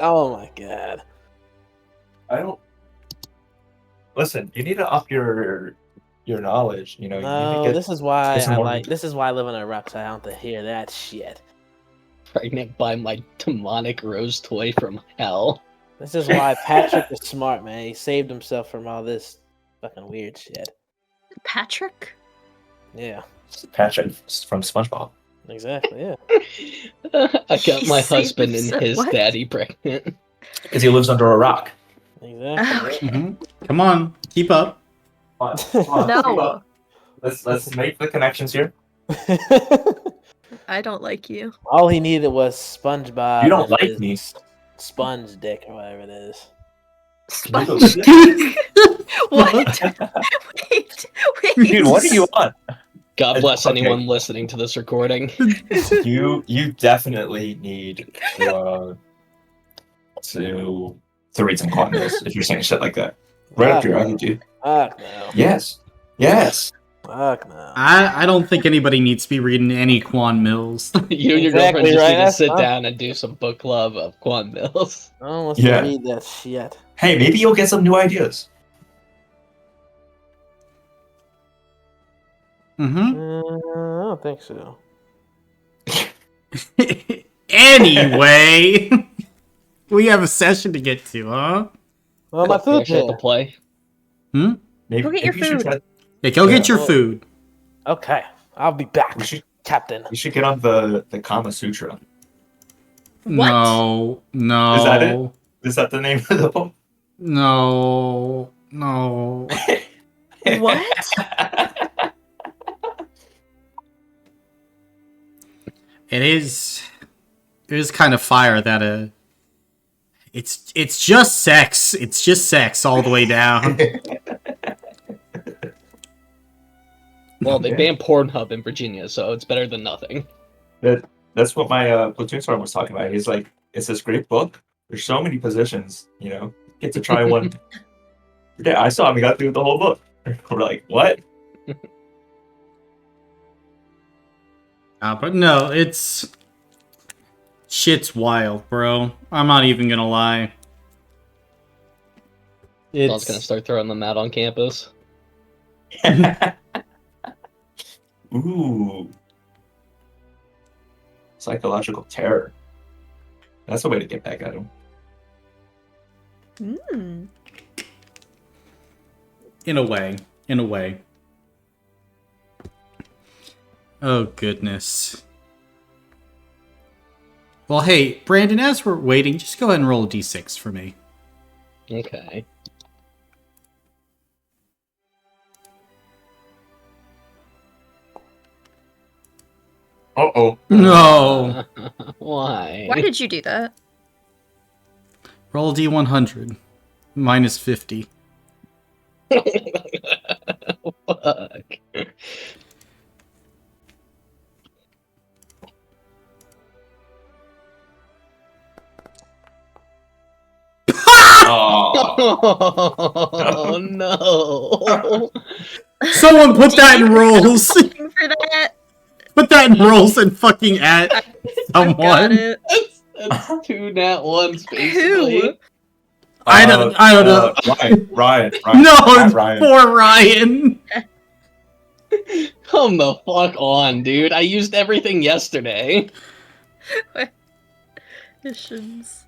Oh my god. I don't. Listen, you need to up your knowledge. You know, you need to No, get. this is why get some I more- like. This is why I live on a rock, so I don't have to hear that shit. Pregnant by my demonic rose toy from hell. This is why Patrick is smart, man. He saved himself from all this fucking weird shit. Patrick? Yeah, Patrick from SpongeBob. exactly. Yeah. I got He my saved husband and himself- his what? daddy pregnant. Because he lives under a rock. Exactly. Okay. Come on, keep up. Come on, No. keep up. Let's make the connections here. I don't like you. All he needed was SpongeBob. You don't and like his me. Sponge dick or whatever it is. Sponge. What? Wait. Dude, what do you want? God bless Okay. anyone listening to this recording. You definitely need to read some comments if you're saying shit like that. Right up your alley, dude. Fuck no. Yes. Fuck no. I don't think anybody needs to be reading any Quan Mills. You and your Exactly girlfriend just right, need to that's sit fine. down and do some book club of Quan Mills. I don't want Yeah. to read that shit. Hey, maybe you'll get some new ideas. Mm-hmm. I don't think so. Anyway, we have a session to get to, huh? Well, my food's Finish up the here. play. Maybe, Go get your maybe you should food. try- Yeah, go get your Well- food. Okay, I'll be back, We should Captain. you should get on the Kama Sutra. What? No. Is that it? Is that the name of the book? No. What? It is kind of fire that it's just sex. It's just sex all the way down. Well, they Okay. banned Pornhub in Virginia, so it's better than nothing. That's what my platoon sergeant was talking about. He's like, it's this great book. There's so many positions, you know. Get to try one. Yeah, I saw him. He got through the whole book. We're like, what? But no, shit's wild, bro. I'm not even gonna lie. I was gonna start throwing them out on campus. Ooh. Psychological terror. That's a way to get back at him. Mm. In a way. Oh, goodness. Well, hey, Brandon, as we're waiting, just go ahead and roll a d6 for me. Okay. Uh-oh. No! Why? Why did you do that? Roll a d100. Minus 50. Fuck. Oh. Oh no! Someone put that in rolls! Looking for that. Put that in rolls and fucking at I've got someone. it. That's two nat ones, basically. Who? I don't know. Ryan. No, Not it's Ryan. poor Ryan. Come the fuck on, dude. I used everything yesterday. Missions.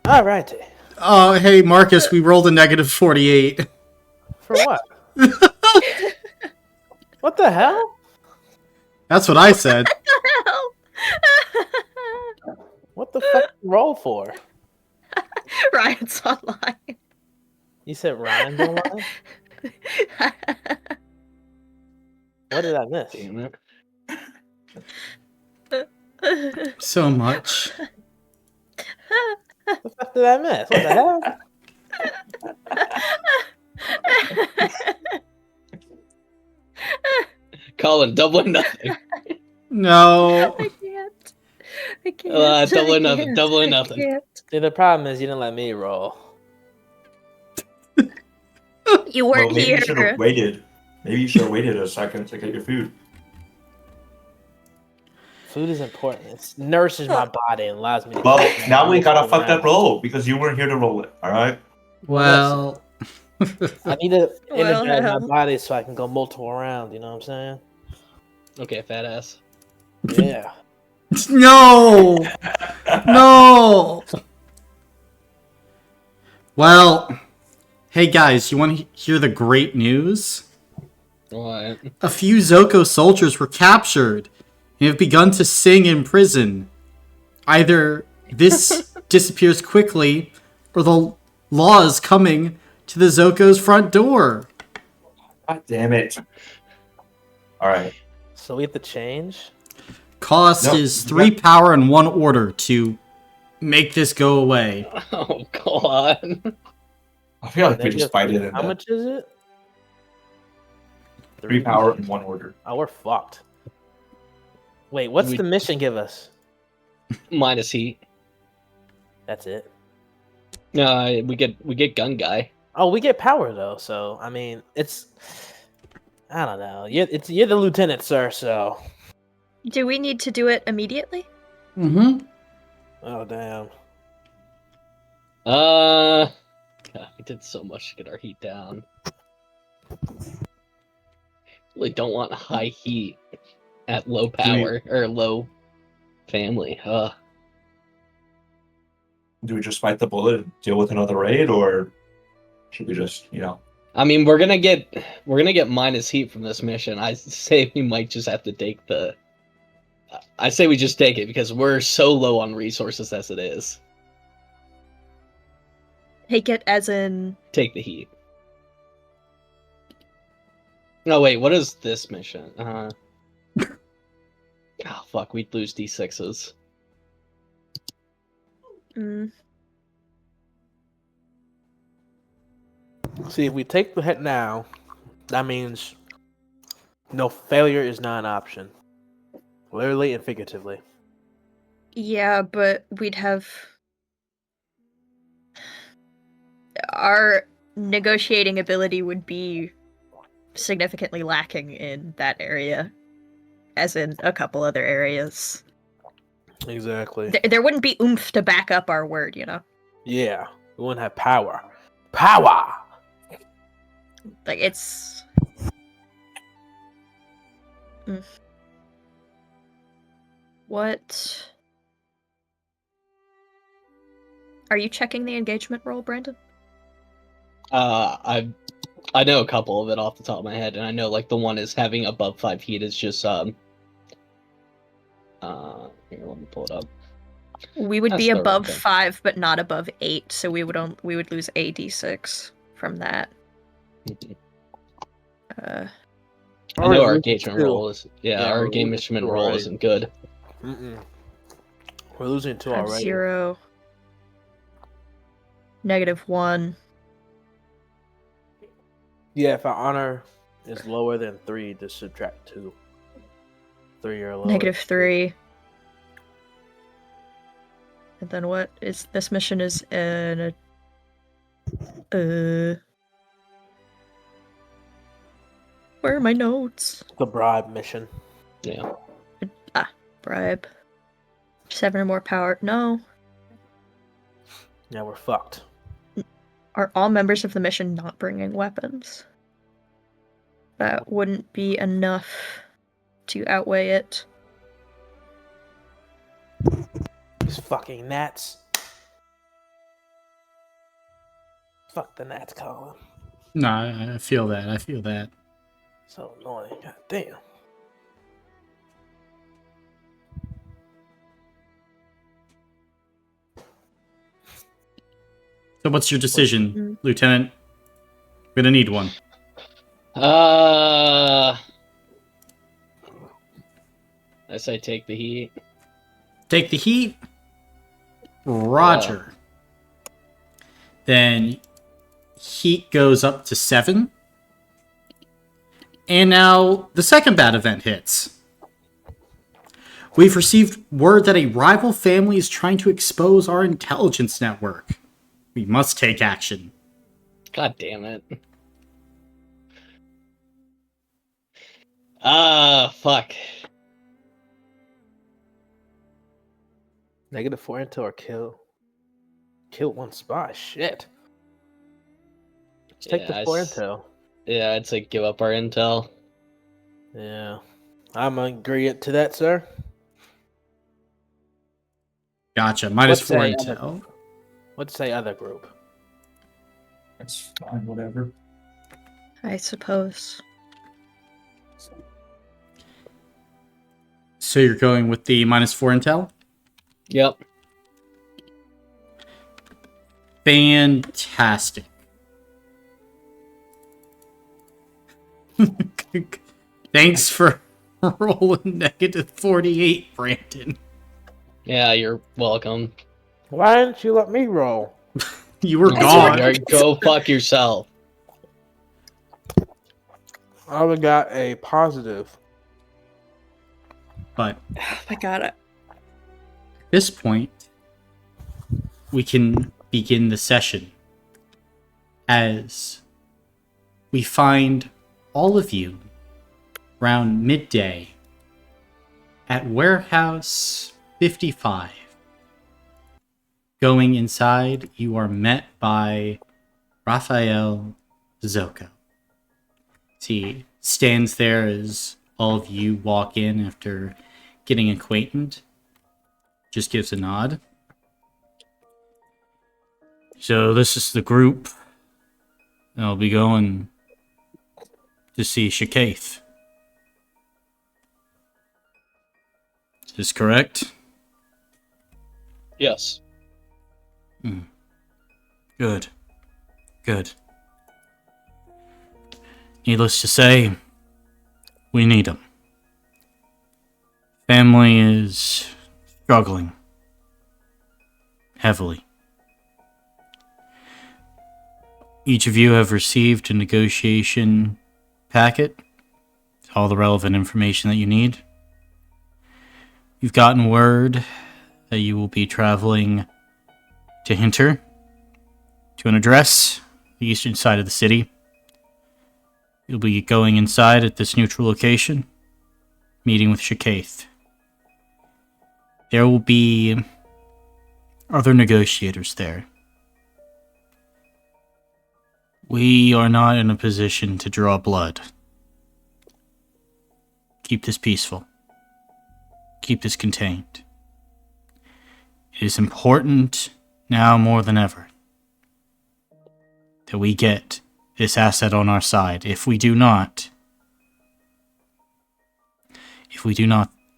Alrighty. Oh, hey, Marcus, we rolled a negative 48. For what? What the hell? That's what I said. What the fuck did you roll for? Ryan's online. You said Ryan's online? What did I miss? Damn it. So much. What the fuck did I miss? What the hell? Colin, double or nothing. No. I can't. I can't. Double or I nothing, can't. double or I nothing. can't. See, the problem is you didn't let me roll. You Well, weren't maybe you should here. have waited. Maybe you should have waited a second to get your food. Food is important. It nourishes my body and allows me to. Well, keep now we gotta multiple fuck that rounds. roll because you weren't here to roll it. All right. Well, I need to Well, energize my hell. body so I can go multiple rounds. You know what I'm Okay, fat ass. saying? Yeah. no, no. Well, hey guys, you want to hear the great news? What? A few Zoccos soldiers were captured and have begun to sing in prison. Either this disappears quickly, or the law is coming to the Zoccos' front door. God damn it. All right. So we have to change. Cost Nope. is 3 power and 1 order to make this go away. Oh god. I feel like we Negative just fight it three. in How the much is it? 3 power and 1 order. Oh, we're fucked. Wait, what's We- the mission give us? Minus heat. That's it. No, we get gun guy. Oh, we get power though. So I mean, it's. I don't know. You're the lieutenant, sir. So. Do we need to do it immediately? Mm-hmm. Oh damn. God, we did so much to get our heat down. Really don't want high heat at low power or low family. Do we just fight the bullet and deal with another raid, or should we just, I mean, we're gonna get minus heat from this mission. I say we might just have to take the. I say we just take it because we're so low on resources as it is. Take it as in. Take the heat. No, wait. What is this mission? Oh fuck, we'd lose D6s. Mm, See, if we take the hit now, that means no failure is not an option. Literally and figuratively. yeah, but we'd have. Our negotiating ability would be significantly lacking in that area, as in a couple other areas. Exactly. There wouldn't be oomph to back up our word, you know? Yeah. We wouldn't have power. Power! Like, it's. Mm. What? Are you checking the engagement roll, Brandon? I know a couple of it off the top of my head, and I know like the one is having above 5 heat is just here, let me pull it up. We would That's be the above right thing. 5, but not above 8, so we would lose a d6 from that. I know our engagement roll is Yeah, our we're engagement losing roll already. isn't good. Mm-mm. We're losing 2 Have already. 0. -1. Yeah, if our honor is lower than 3, just subtract 2. 3 or lower. -3. And then what is this mission is in where are my notes? The bribe mission. Yeah. Bribe. 7 or more power. No. Yeah, we're fucked. Are all members of the mission not bringing weapons? That wouldn't be enough to outweigh it. These fucking gnats. Fuck the gnats, Colin. No, I feel that. I feel that. So annoying. God damn. So what's your decision, Lieutenant? We're gonna need one. I say take the heat. Take the heat. Roger. Then heat goes up to 7. And now the second bad event hits. We've received word that a rival family is trying to expose our intelligence network. We must take action. God damn it. Fuck. -4 intel or kill one spy. Shit. Let's take the Yeah, 4 intel. Yeah, I'd say give up our intel. Yeah. I'm agreeing to that, sir. Gotcha. Minus What 4 say intel. What say other group? That's fine, whatever. I suppose. So you're going with the minus 4 intel? Yep. Fantastic. Thanks for rolling -48, Brandon. Yeah, you're welcome. Why didn't you let me roll? You were Oh, gone. Alright, go fuck yourself. I would got a positive. But Oh my god. at this point, we can begin the session as we find all of you around midday at Warehouse 55. Going inside, you are met by Raphael Zoccos. He stands there as all of you walk in after getting acquainted. Just gives a nod. So this is the group that'll be going to see Shakaith. Is this correct? Yes. Good. Good. Needless to say, we need them. Family is struggling heavily. Each of you have received a negotiation packet, all the relevant information that you need. You've gotten word that you will be traveling to Hinter, to an address, the eastern side of the city. You'll be going inside at this neutral location, meeting with Shakaith. There will be other negotiators there. We are not in a position to draw blood. Keep this peaceful. Keep this contained. It is important now more than ever that we get this asset on our side. If we do not,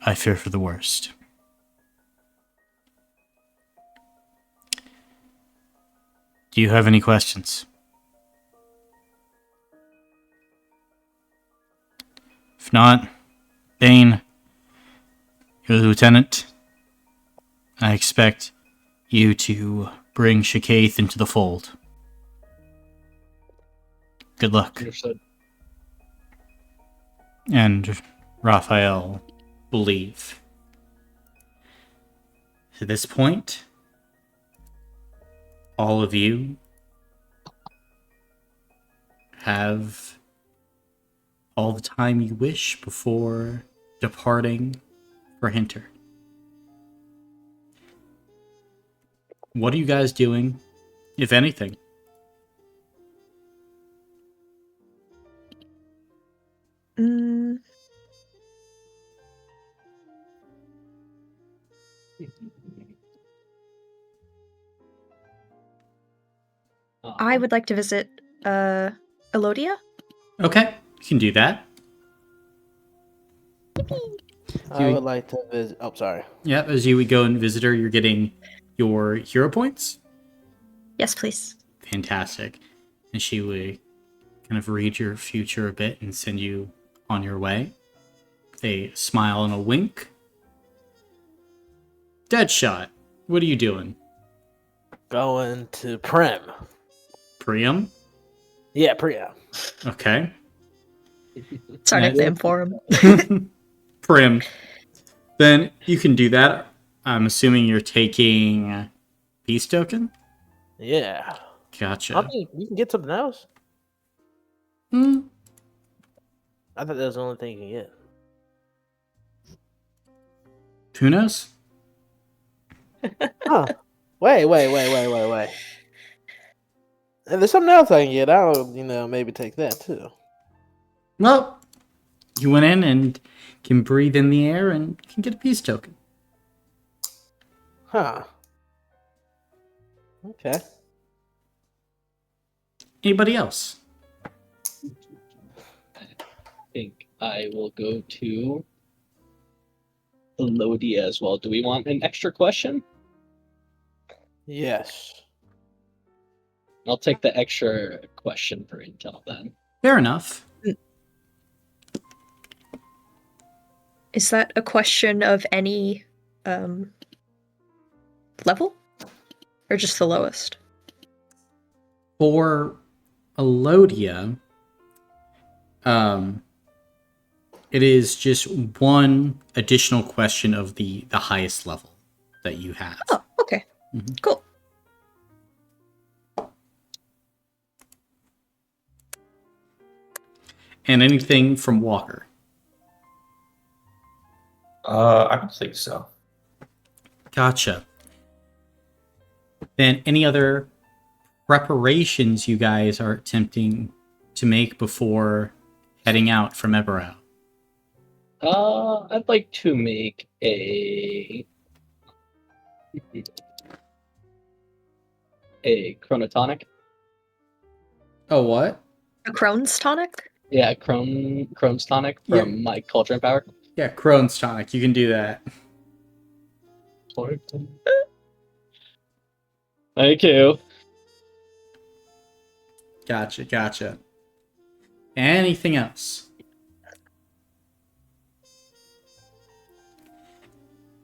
I fear for the worst. Do you have any questions? If not, Bane, you're the lieutenant. I expect you to bring Shakaith into the fold. Good luck. Understood. And Raphael will leave. At this point, all of you have all the time you wish before departing for Hinter. What are you guys doing, if anything? I would like to visit Elodia. Okay, you can do that. I would like to visit. Oh, sorry. Yeah, as you would go and visit her, you're getting your hero points. Yes, please. Fantastic. And she would kind of read your future a bit and send you on your way. A smile and a wink. Deadshot, what are you doing? Going to Prim. Priam? Yeah, Priam. Okay. It's our Yeah. nickname for him. Prim. Then you can do that. I'm assuming you're taking peace token? Yeah. Gotcha. I mean, you can get something else. Hmm. I thought that was the only thing you can get. Who knows? Huh. Wait. And there's something else I can get. I'll, maybe take that too. Well, you went in and can breathe in the air and can get a peace token. Huh. Okay. Anybody else? I think I will go to Elodia as well. Do we want an extra question? Yes. I'll take the extra question for intel then. Fair enough. Is that a question of any level? Or just the lowest? For Elodia, it is just one additional question of the highest level that you have. Oh, okay. Mhm. Cool. And anything from Walker. I don't think so. Gotcha. Then any other preparations you guys are attempting to make before heading out from Eberau? I'd like to make a chronotonic. Oh, what? A Crohn's tonic? Yeah, Crohn's tonic from my cauldron power. Yeah, Crohn's tonic. You can do that. Thank you. Gotcha. Anything else?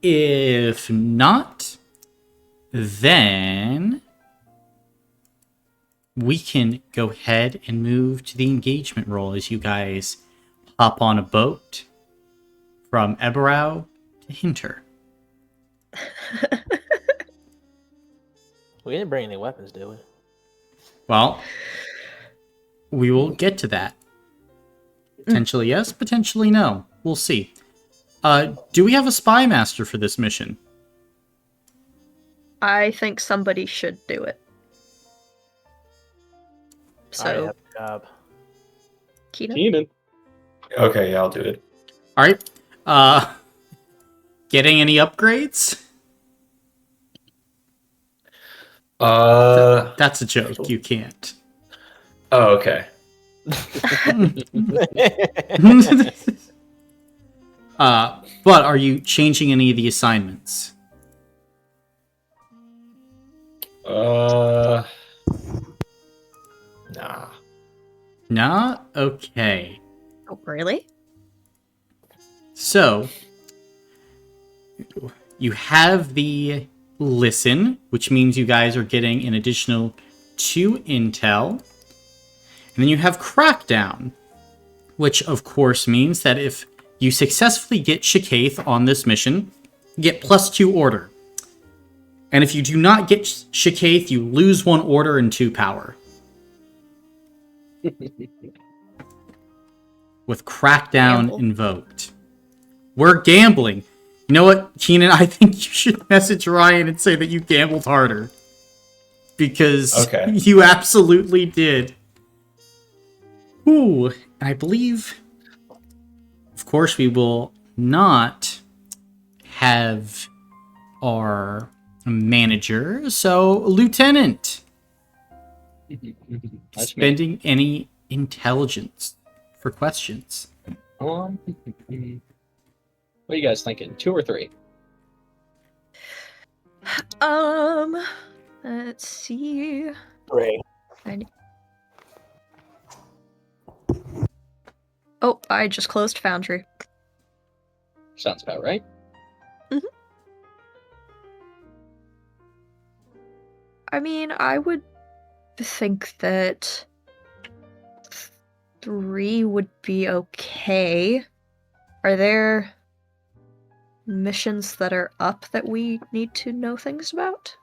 If not, then we can go ahead and move to the engagement roll as you guys hop on a boat from Eberau to Hinter. We didn't bring any weapons, did we? Well, we will get to that. Potentially yes, potentially no. We'll see. Do we have a spy master for this mission? I think somebody should do it. I already So, have a job. Keenan? Okay, yeah, I'll do it. All right. Getting any upgrades? That's a joke. You can't. Oh, okay. But are you changing any of the assignments? Nah. Nah? Okay. Oh, really? So, you have the listen, which means you guys are getting an additional 2 intel. And then you have crackdown, which of course means that if you successfully get Shakaith on this mission, you get +2 order. And if you do not get Shakaith, you lose 1 order and 2 power. With crackdown Gamble. invoked. We're gambling. You know what, Keenan? I think you should message Ryan and say that you gambled harder. Because Okay. you absolutely did. Ooh, I believe... Of course, we will not have our manager, so Lieutenant. That's me. Spending any intelligence for questions. What are you guys thinking? 2 or 3? Let's see. Great. Oh, I just closed Foundry. Sounds about right. I mean, I would think that 3 would be okay. Are there missions that are up that we need to know things about?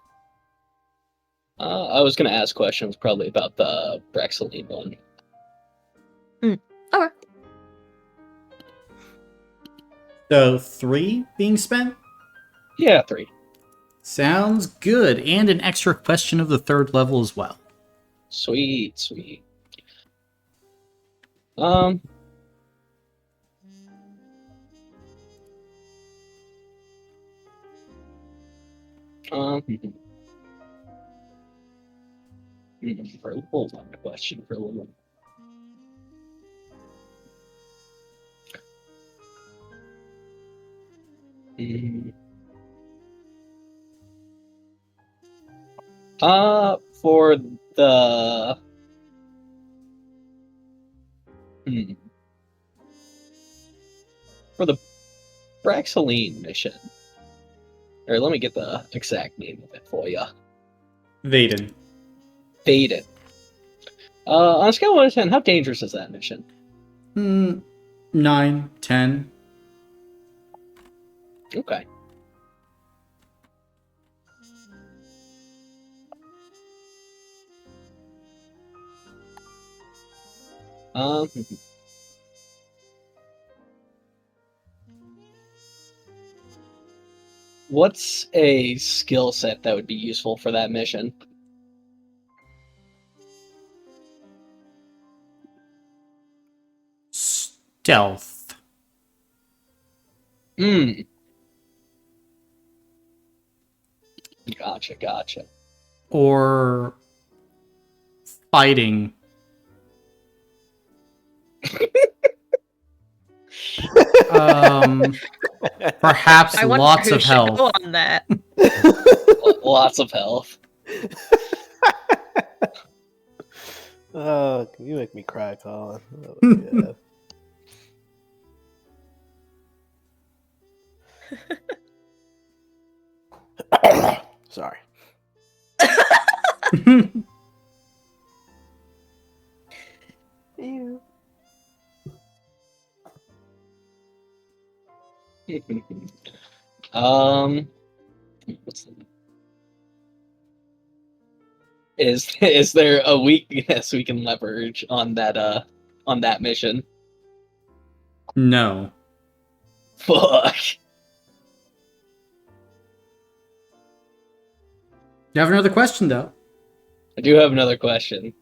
I was going to ask questions probably about the Braxeline one. Okay. So 3 being spent? Yeah, 3. Sounds good. And an extra question of the 3rd level as well. Sweet, sweet. Um. Hold on, question for a little. For the for the Braxaline mission. Or let me get the exact name of it for you. Vaden. Vaden. On a scale of 1 to 10, how dangerous is that mission? 9, 10. Okay. What's a skill set that would be useful for that mission? Stealth. Gotcha. Or fighting. Perhaps I wonder lots who of should health. go on that. Lots of health. Oh, you make me cry, Colin. Oh, yeah. Sorry. Ew. What's the... Is there a weakness we can leverage on that mission? No. Fuck. You have another question, though. I do have another question.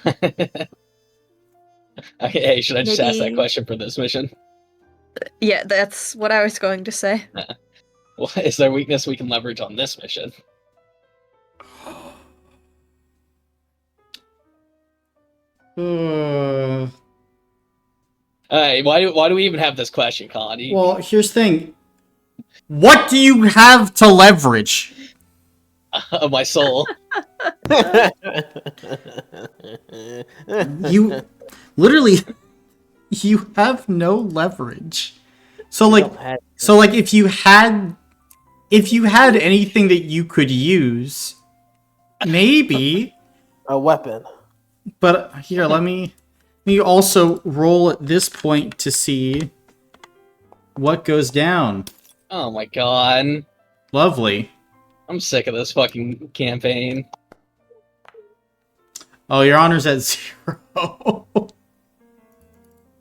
Okay, hey, should I just ask that Maybe- question for this mission? Yeah, that's what I was going to say. Well, is there a weakness we can leverage on this mission? Why do we even have this question, Colin? Well, here's the thing. What do you have to leverage? My soul. You literally you have no leverage. So if you had anything that you could use, maybe. A weapon. But here, let me also roll at this point to see what goes down. Oh my god. Lovely. I'm sick of this fucking campaign. Oh, your honor's at 0.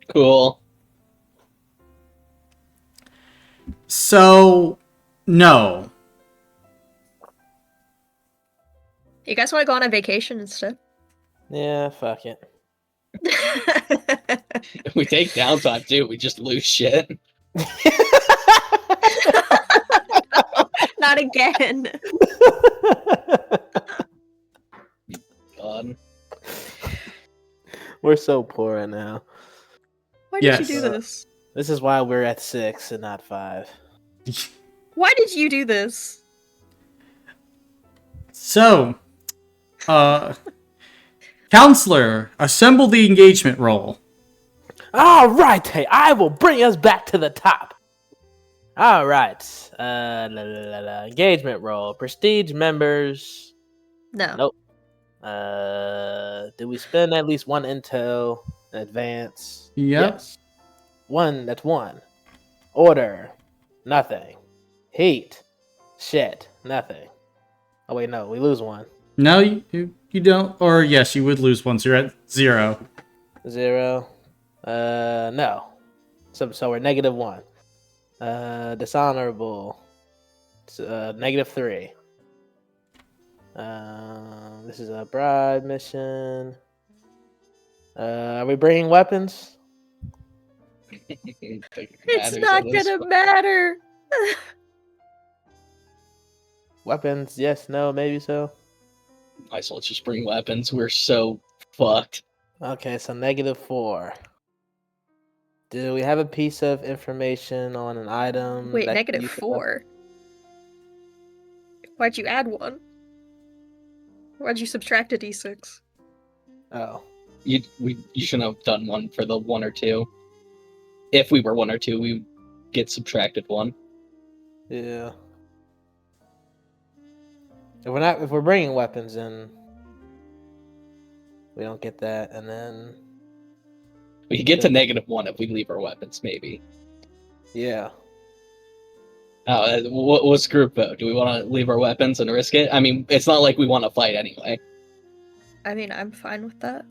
Cool. So, no. You guys want to go on a vacation instead? Yeah, fuck it. If we take downtime too, we just lose shit. Not again. God. We're so poor right now. Why did Yes. you do this? This is why we're at 6 and not 5. Why did you do this? So, Counselor, assemble the engagement roll. All right, hey, I will bring us back to the top. All right, engagement roll, prestige members. No. Nope. Do we spend at least 1 intel in advance? Yep. Yes. 1. That's 1. Order. Nothing. Heat. Shit. Nothing. Oh wait, no, we lose 1. No, you don't. Or yes, you would lose 1, so you're at 0. 0. No. So we're -1. Dishonorable. It's -3. This is a bribe mission. Are we bringing weapons? It's not gonna matter. Weapons? Yes, no, maybe so. Might as well just bring weapons. We're so fucked. Okay, so -4. Do we have a piece of information on an item? Wait, that you can- -4. Why'd you add one? Why'd you subtract a d6? Oh, You shouldn't have done one for the 1 or 2. If we were 1 or 2, we get subtracted 1. yeah. If we're bringing weapons in, we don't get that, and then We could get to -1 if we leave our weapons, maybe. yeah. What's group vote? Do we want to leave our weapons and risk it? I mean, it's not like we want to fight anyway. I mean, I'm fine with that.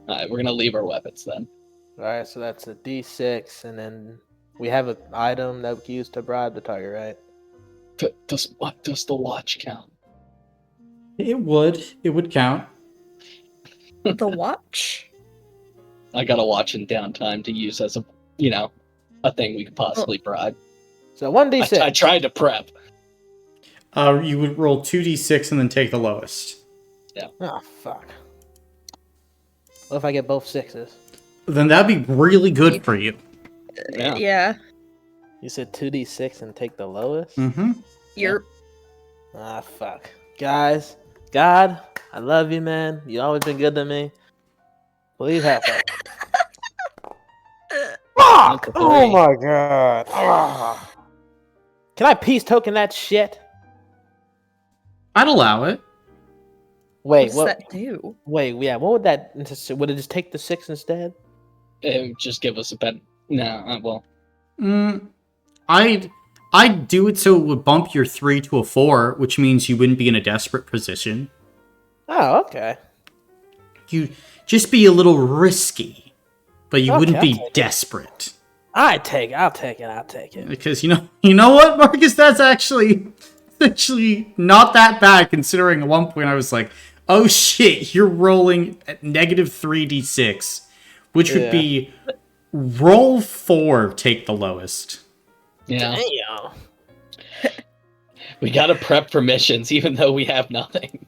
Alright, we're gonna leave our weapons then. All right, so that's a D6, and then we have an item that we can use to bribe the target, right? What does the watch count? It would count. The watch? I got a watch in downtime to use as a thing we could possibly bribe. So 1d6. I tried to prep. You would roll 2d6 and then take the lowest. Oh fuck. What if I get both 6s? Then that'd be really good for you. Yeah. Yeah. You said 2d6 and take the lowest? Mm-hmm. You're Ah, fuck. Guys, God, I love you, man. You always been good to me. Please help us. Fuck! Oh my god. Ah. Can I peace token that shit? I'd allow it. Wait, What's what? that do? Wait, yeah. What would that? Would it just take the 6 instead? It would just give us a bet. No, well, I'd do it so it would bump your 3 to a 4, which means you wouldn't be in a desperate position. Oh, okay. You just be a little risky, but you Okay, wouldn't I'll be take it. desperate. I'll take it. Because you know what, Marcus, that's actually not that bad, considering at one point I was like, oh shit, you're rolling at -3d6, which would Yeah. be roll 4, take the lowest. yeah. Damn. We gotta prep for missions, even though we have nothing.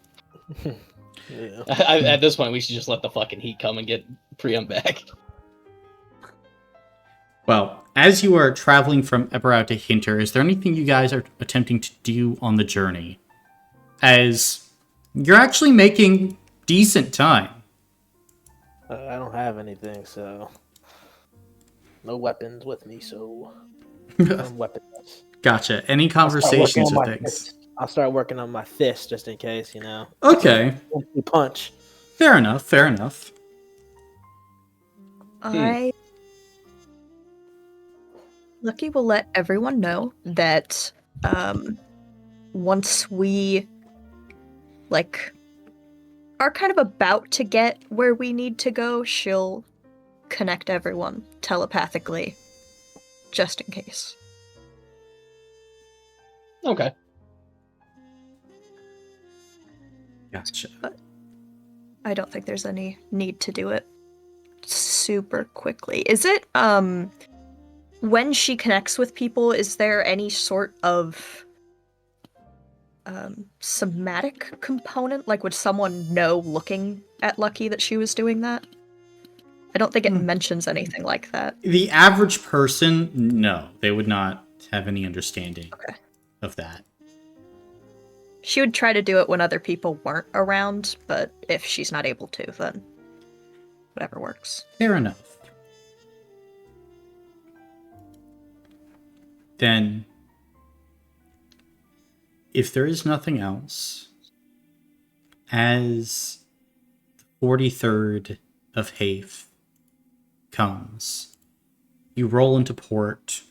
Yeah. At this point, we should just let the fucking heat come and get Priam back. Well, as you are traveling from Eberau to Hinter, is there anything you guys are attempting to do on the journey? As you're actually making decent time. I don't have anything, so no weapons with me, so I'm weaponless. Gotcha. Any I'll start working conversations on or my things? fist. I'll start working on my fist just in case, Okay. Punch. Fair enough. Lucky will let everyone know that once we are kind of about to get where we need to go, she'll connect everyone telepathically, just in case. Okay. Gotcha. I don't think there's any need to do it super quickly. Is it, when she connects with people, is there any sort of somatic component? Like, would someone know looking at Lucky that she was doing that? I don't think it mentions anything like that. The average person, no, they would not have any understanding of that. She would try to do it when other people weren't around, but if she's not able to, then whatever works. Fair enough. Then, if there is nothing else, as the 43rd of Hafe comes, you roll into port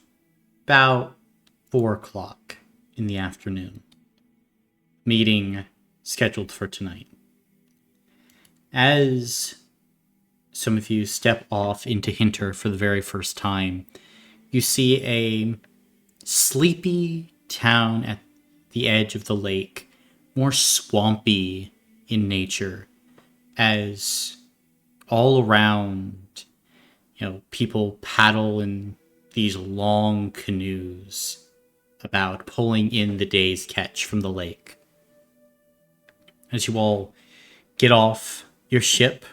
about 4 o'clock in the afternoon. Meeting scheduled for tonight. As some of you step off into Hinter for the very first time, you see a sleepy town at the edge of the lake, more swampy in nature, as all around, people paddle in these long canoes about pulling in the day's catch from the lake. As you all get off your ship,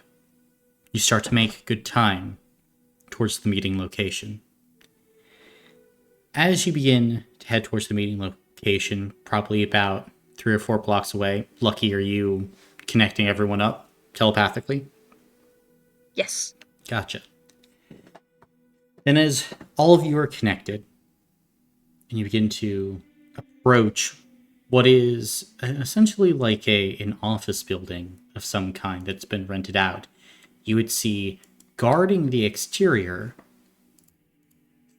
you start to make good time towards the meeting location. As you begin to head towards the meeting location, probably about 3 or 4 blocks away, Lucky, are you connecting everyone up telepathically? Yes. Gotcha. Then as all of you are connected, and you begin to approach what is essentially like an office building of some kind that's been rented out, you would see guarding the exterior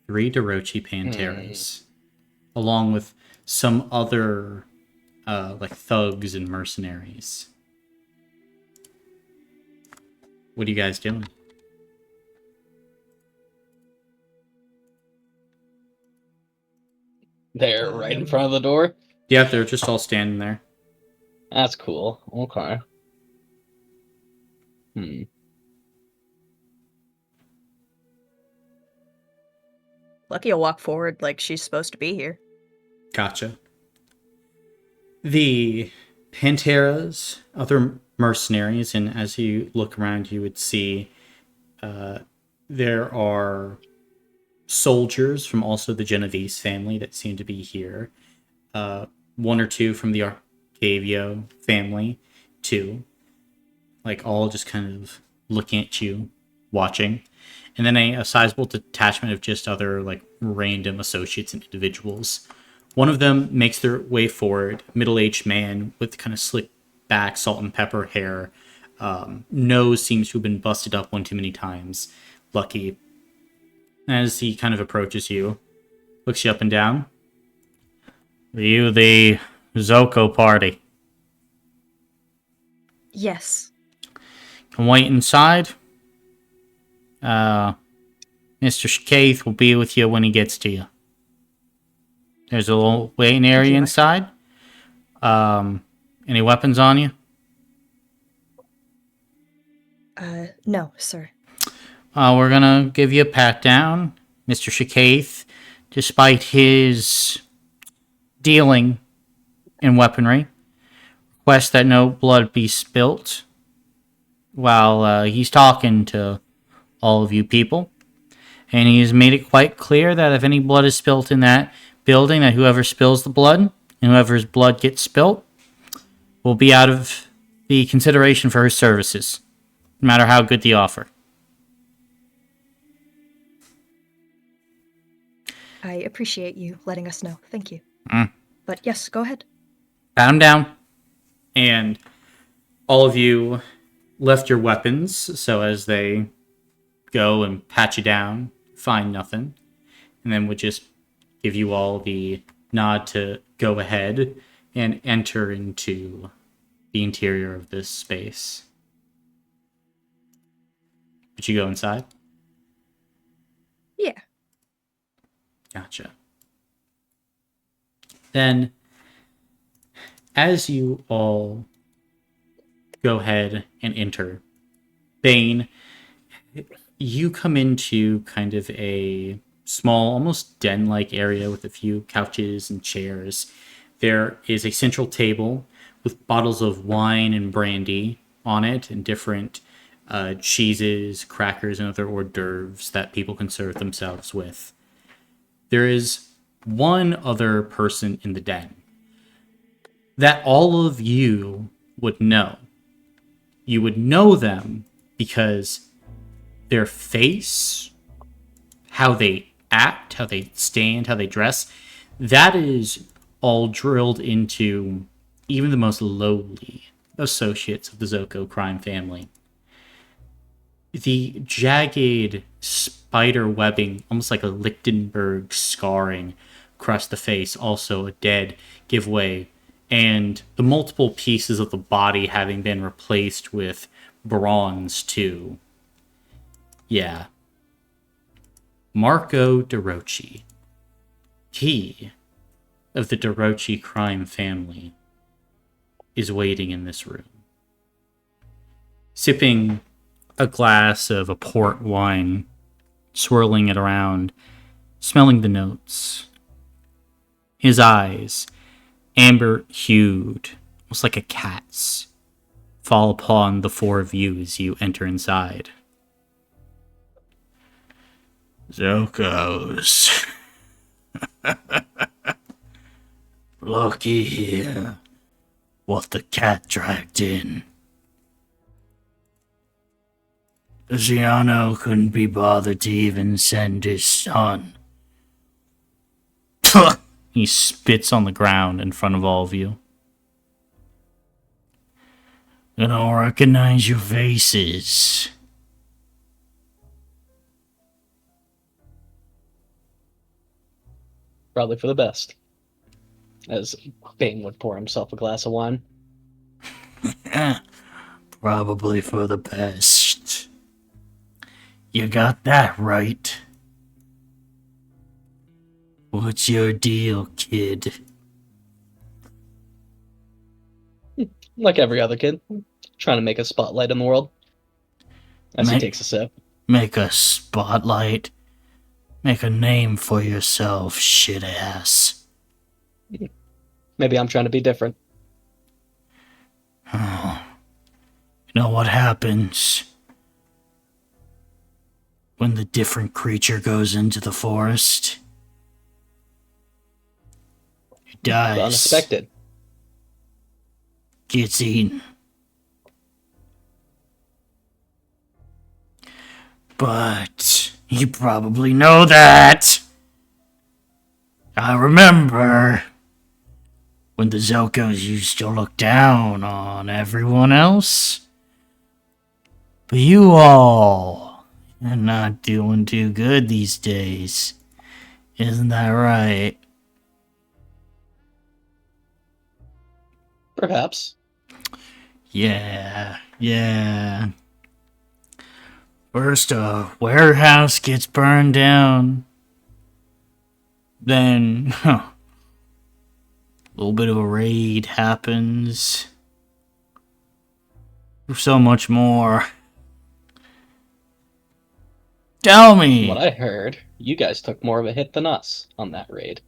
3 Dorochi Panteras, along with some other thugs and mercenaries. What are you guys doing? They're right in front of the door. Yeah, they're just all standing there. That's cool. Okay. Lucky will walk forward like she's supposed to be here. Gotcha. The Panteras, other mercenaries, and as you look around, you would see there are soldiers from also the Genovese family that seem to be here. 1 or 2 from the Arcavio family, 2. All just kind of looking at you, watching. And then a sizable detachment of just other, random associates and individuals. One of them makes their way forward, middle-aged man with kind of slick back, salt and pepper hair. Nose seems to have been busted up one too many times. Lucky. As he kind of approaches you, looks you up and down. Are you the Zocco party? Yes. Can wait inside. Mr. Shkaith will be with you when he gets to you. There's a little waiting area inside. Any weapons on you? No, sir. We're gonna give you a pat down. Mr. Shkaith, despite his dealing in weaponry, requests that no blood be spilt while he's talking to all of you people. And he has made it quite clear that if any blood is spilt in that building, that whoever spills the blood and whoever's blood gets spilt will be out of the consideration for his services, no matter how good the offer. I appreciate you letting us know. Thank you. Mm. But yes, go ahead. Pat him down. And all of you left your weapons, so as they go and pat you down, find nothing, and then would just give you all the nod to go ahead and enter into the interior of this space. Would you go inside? Yeah. Gotcha. Then, as you all go ahead and enter, Bane, you come into kind of a small, almost den-like area with a few couches and chairs. There is a central table with bottles of wine and brandy on it and different cheeses, crackers, and other hors d'oeuvres that people can serve themselves with. There is one other person in the den that all of you would know. You would know them because their face, how they act, how they stand, how they dress, that is all drilled into even the most lowly associates of the Zocco crime family. The jagged spider webbing, almost like a Lichtenberg scarring across the face, also a dead giveaway, and the multiple pieces of the body having been replaced with bronze too. Yeah. Marco Dorochi. He of the Dorochi crime family is waiting in this room, sipping a glass of a port wine, swirling it around, smelling the notes. His eyes, amber-hued, almost like a cat's, fall upon the four of you as you enter inside. Zoccos. Looky here. What the cat dragged in. Giano couldn't be bothered to even send his son. He spits on the ground in front of all of you. I don't recognize your faces. Probably for the best. As Bane would pour himself a glass of wine. Probably for the best. You got that right. What's your deal, kid? Like every other kid. Trying to make a spotlight in the world. As he takes a sip. Make a spotlight? Make a name for yourself, shit ass. Maybe I'm trying to be different. Oh. You know what happens when the different creature goes into the forest? It dies. Unexpected. Gets eaten. But you probably know that. I remember when the Zoccos used to look down on everyone else. But you all are not doing too good these days. Isn't that right? Perhaps. Yeah. First, a warehouse gets burned down. Then, a little bit of a raid happens. So much more. Tell me! What I heard, you guys took more of a hit than us on that raid.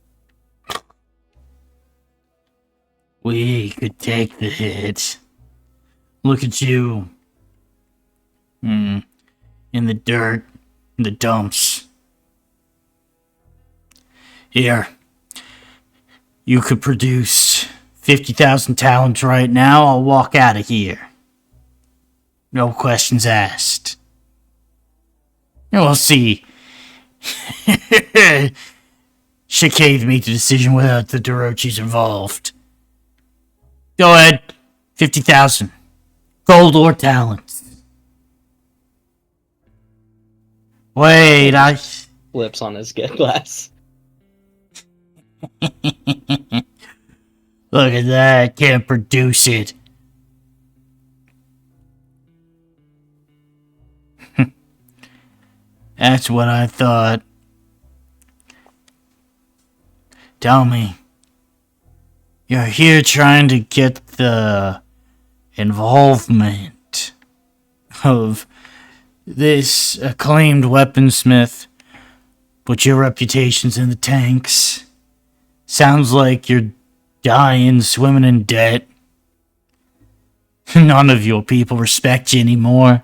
We could take the hit. Look at you. In the dirt, in the dumps. Here. You could produce 50,000 talents right now, I'll walk out of here. No questions asked. And we'll see. Chicane made the decision without the Dorochis involved. Go ahead. 50,000. Gold or talents. Wait, I... Flips on his get glass. Look at that. Can't produce it. That's what I thought. Tell me. You're here trying to get the involvement of this acclaimed weaponsmith, but your reputation's in the tanks. Sounds like you're dying, swimming in debt. None of your people respect you anymore.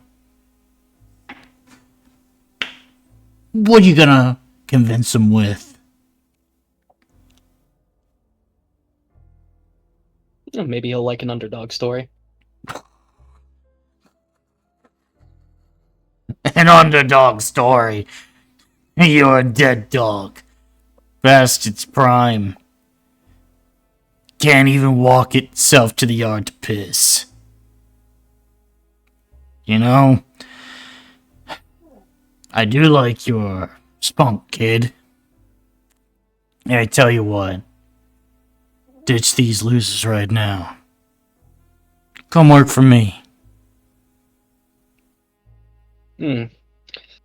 What are you gonna convince them with? Maybe he'll like an underdog story. An underdog story. You're a dead dog. Past its prime. Can't even walk itself to the yard to piss. You know, I do like your spunk, kid. And I tell you what, ditch these losers right now. Come work for me.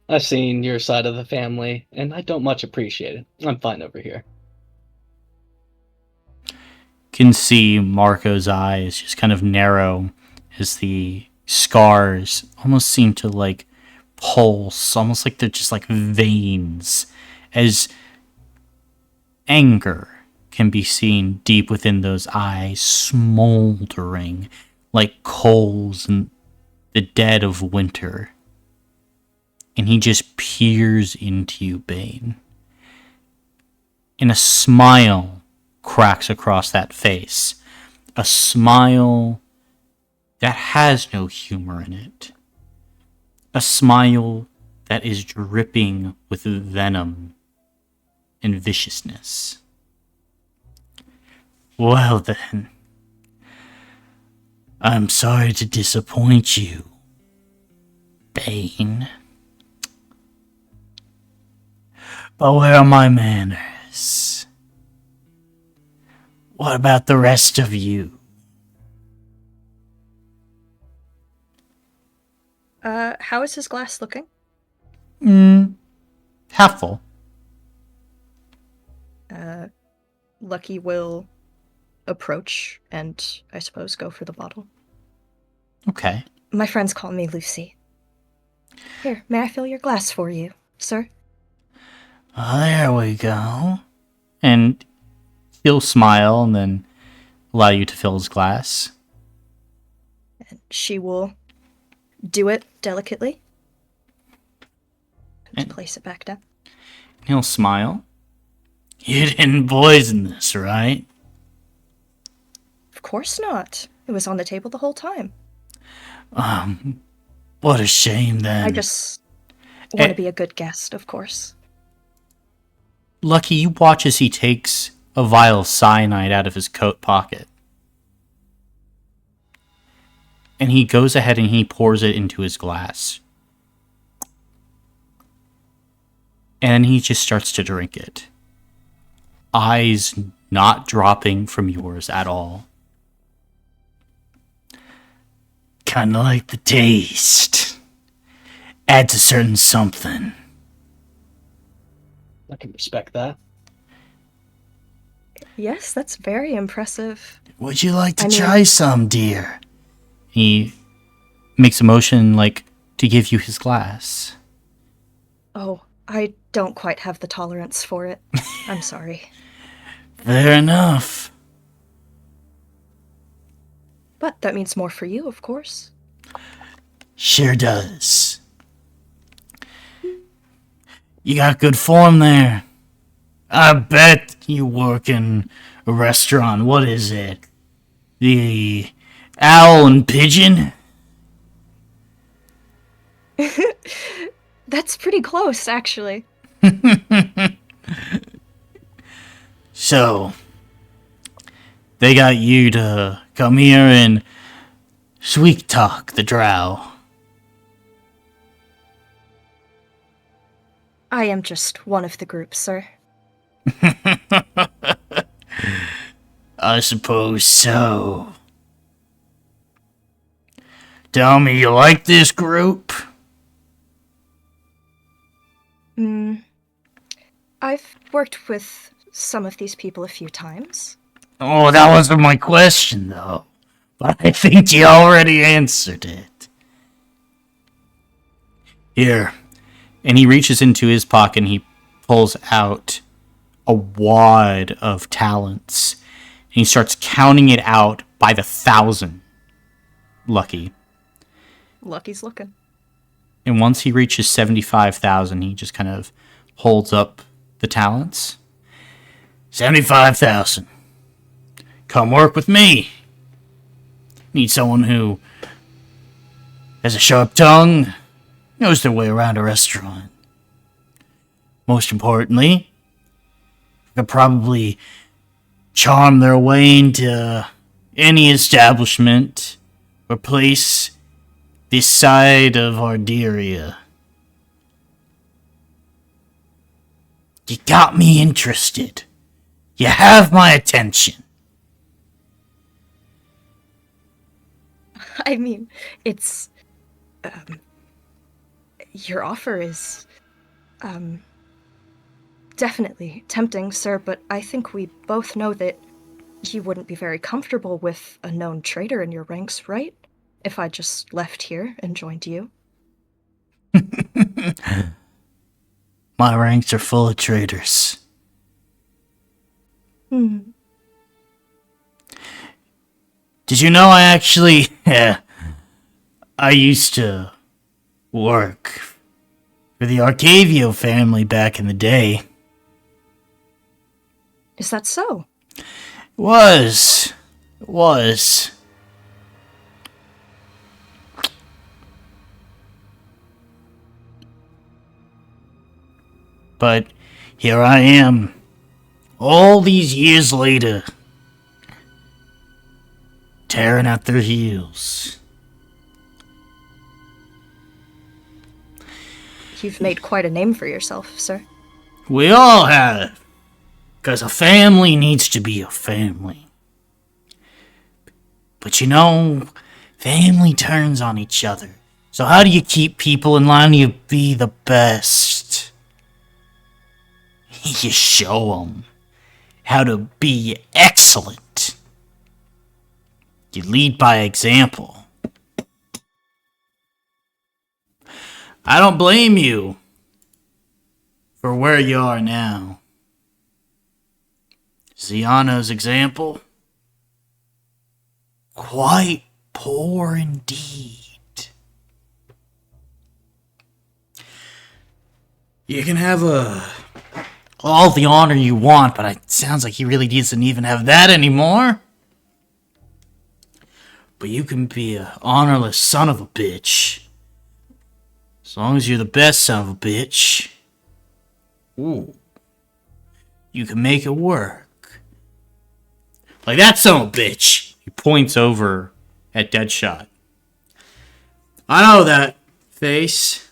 I've seen your side of the family, and I don't much appreciate it. I'm fine over here. can see Marco's eyes just kind of narrow as the scars almost seem to like pulse, almost like they're just like veins, as anger can be seen deep within those eyes, smoldering like coals in the dead of winter. And he just peers into you, Bane. And a smile cracks across that face. A smile that has no humor in it. A smile that is dripping with venom and viciousness. Well then, I'm sorry to disappoint you, Bane. But where are my manners? What about the rest of you? How is his glass looking? Half full. Lucky will approach and, I suppose, go for the bottle. Okay. My friends call me Lucy. Here, may I fill your glass for you, sir? There we go. And he'll smile and then allow you to fill his glass. And she will do it delicately. And place it back down. He'll smile. You didn't poison this, right? Of course not. It was on the table the whole time. What a shame then. I just want to be a good guest, of course. Lucky, you watch as he takes a vial of cyanide out of his coat pocket. And he goes ahead and he pours it into his glass. And he just starts to drink it. Eyes not dropping from yours at all. Kinda like the taste. Adds a certain something. I can respect that. Yes, that's very impressive. Would you like to try some, dear? He makes a motion like to give you his glass. Oh, I don't quite have the tolerance for it. I'm sorry. Fair enough. But that means more for you, of course. Sure does. You got good form there. I bet you work in a restaurant. What is it? The Owl and Pigeon? That's pretty close, actually. So, they got you to come here and sweet talk the drow. I am just one of the group, sir. I suppose so. Tell me, you like this group? I've worked with some of these people a few times. Oh, that wasn't my question, though. But I think you already answered it. Here. And he reaches into his pocket and he pulls out a wad of talents. And he starts counting it out by the 1,000. Lucky. Lucky's looking. And once he reaches 75,000, he just kind of holds up the talents. 75,000. Come work with me. Need someone who has a sharp tongue, knows their way around a restaurant. Most importantly, could probably charm their way into any establishment or place this side of Arderia. You got me interested. You have my attention. I mean, it's... your offer is... definitely tempting, sir, but I think we both know that You wouldn't be very comfortable with a known traitor in your ranks, right? If I just left here and joined you. My ranks are full of traitors. Did you know I actually... I used to work for the Arcavio family back in the day. Is that so? It was. But here I am, all these years later, tearing at their heels. You've made quite a name for yourself, sir. We all have, because a family needs to be a family. But you know, family turns on each other. So how do you keep people in line to be the best? You show them how to be excellent. You lead by example. I don't blame you for where you are now. Ziano's example? Quite poor indeed. You can have all the honor you want, but it sounds like he really doesn't even have that anymore. But you can be an honorless son of a bitch. As long as you're the best son of a bitch. Ooh. You can make it work. Like that son of a bitch. He points over at Deadshot. I know that face.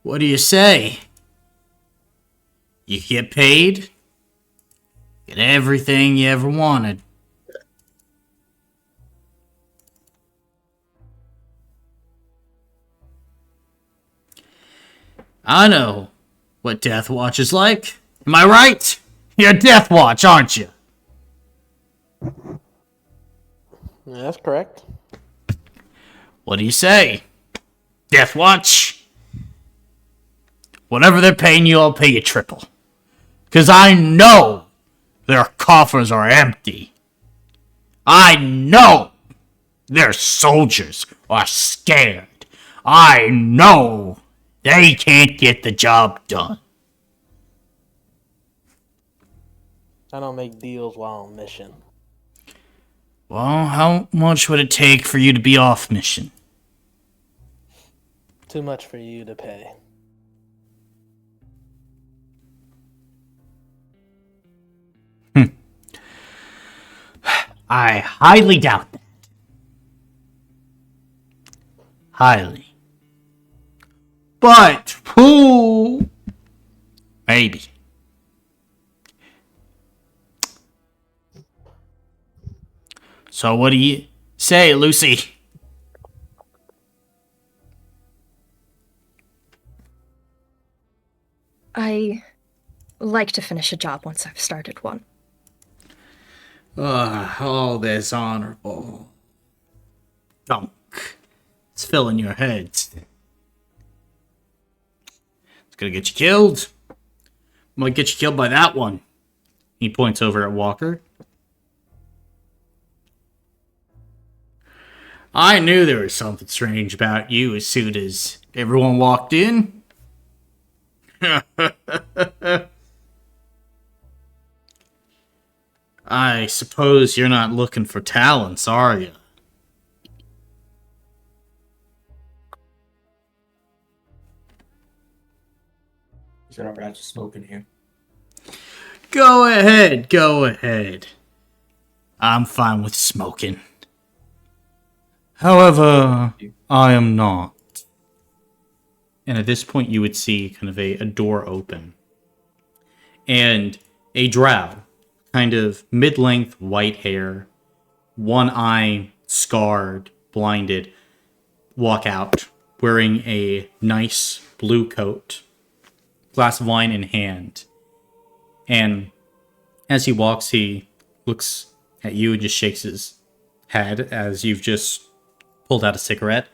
What do you say? You get paid? Get everything you ever wanted. I know what Death Watch is like. Am I right? You're Death Watch, aren't you? Yeah, that's correct. What do you say? Death Watch? Whatever they're paying you, I'll pay you triple. 'Cause I know their coffers are empty. I know their soldiers are scared. I know they can't get the job done. I don't make deals while on mission. Well, how much would it take for you to be off mission? Too much for you to pay. I highly doubt that. Highly. But who? Maybe. So what do you say, Lucy? I like to finish a job once I've started one. All this honorable junk. It's filling your head. It's gonna get you killed. Might get you killed by that one. He points over at Walker. I knew there was something strange about you as soon as everyone walked in. I suppose you're not looking for talents, are you? Is it alright to smoke in here? Go ahead, go ahead. I'm fine with smoking. However, I am not. And at this point, you would see kind of a door open. And a drow, kind of mid-length white hair, one eye scarred, blinded, walk out, wearing a nice blue coat, glass of wine in hand, And as he walks, he looks at you and just shakes his head as you've just pulled out a cigarette.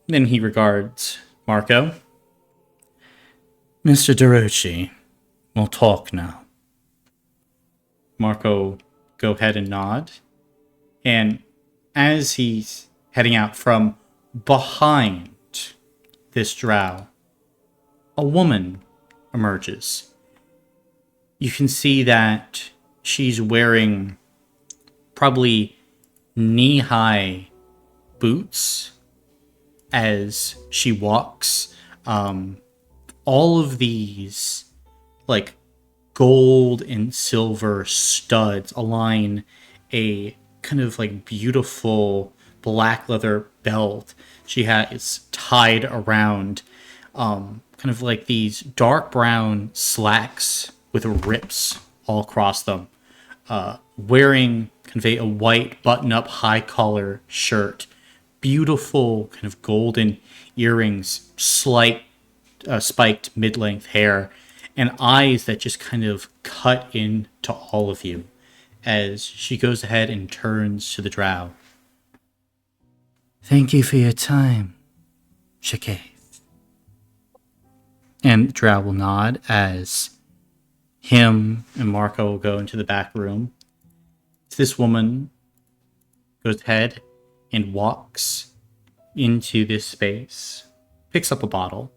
Then he regards Marco. Mr. DeRucci, we'll talk now. Marco, go ahead and nod. And as he's heading out from behind this drow, a woman emerges. You can see that she's wearing probably knee-high boots as she walks. All of these, like, gold and silver studs align a kind of, like, beautiful black leather belt she has tied around, kind of like these dark brown slacks with rips all across them. Wearing kind of a white button-up high collar shirt, beautiful kind of golden earrings, slight spiked mid-length hair, and eyes that just kind of cut into all of you as she goes ahead and turns to the drow. Thank you for your time, Shakaith. And drow will nod as him and Marco will go into the back room. This woman goes ahead and walks into this space, picks up a bottle.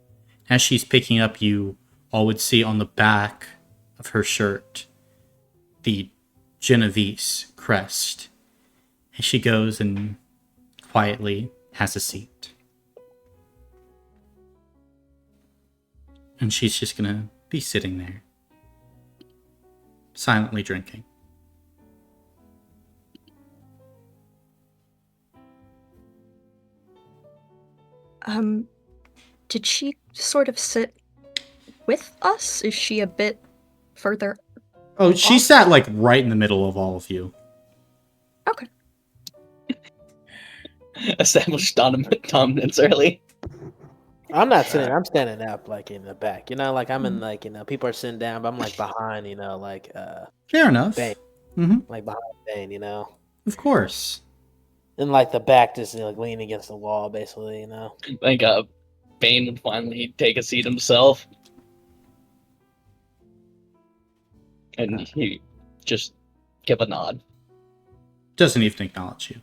As she's picking up, you all would see on the back of her shirt the Genovese crest. And she goes and quietly has a seat. And she's just gonna be sitting there, silently drinking. Did she sort of sit with us? Is she a bit further? Oh, she sat like right in the middle of all of you. Okay. Established dominance early. I'm not sitting. I'm standing up, like in the back. You know, like I'm in, like, you know, people are sitting down, but I'm like behind. You know, like Fair enough. Bane. Mm-hmm. Like behind Bane. You know, Of course. and like the back just, you know, like leaning against the wall, basically. You know. Like Bane would finally take a seat himself. And he just give a nod. Doesn't even acknowledge you.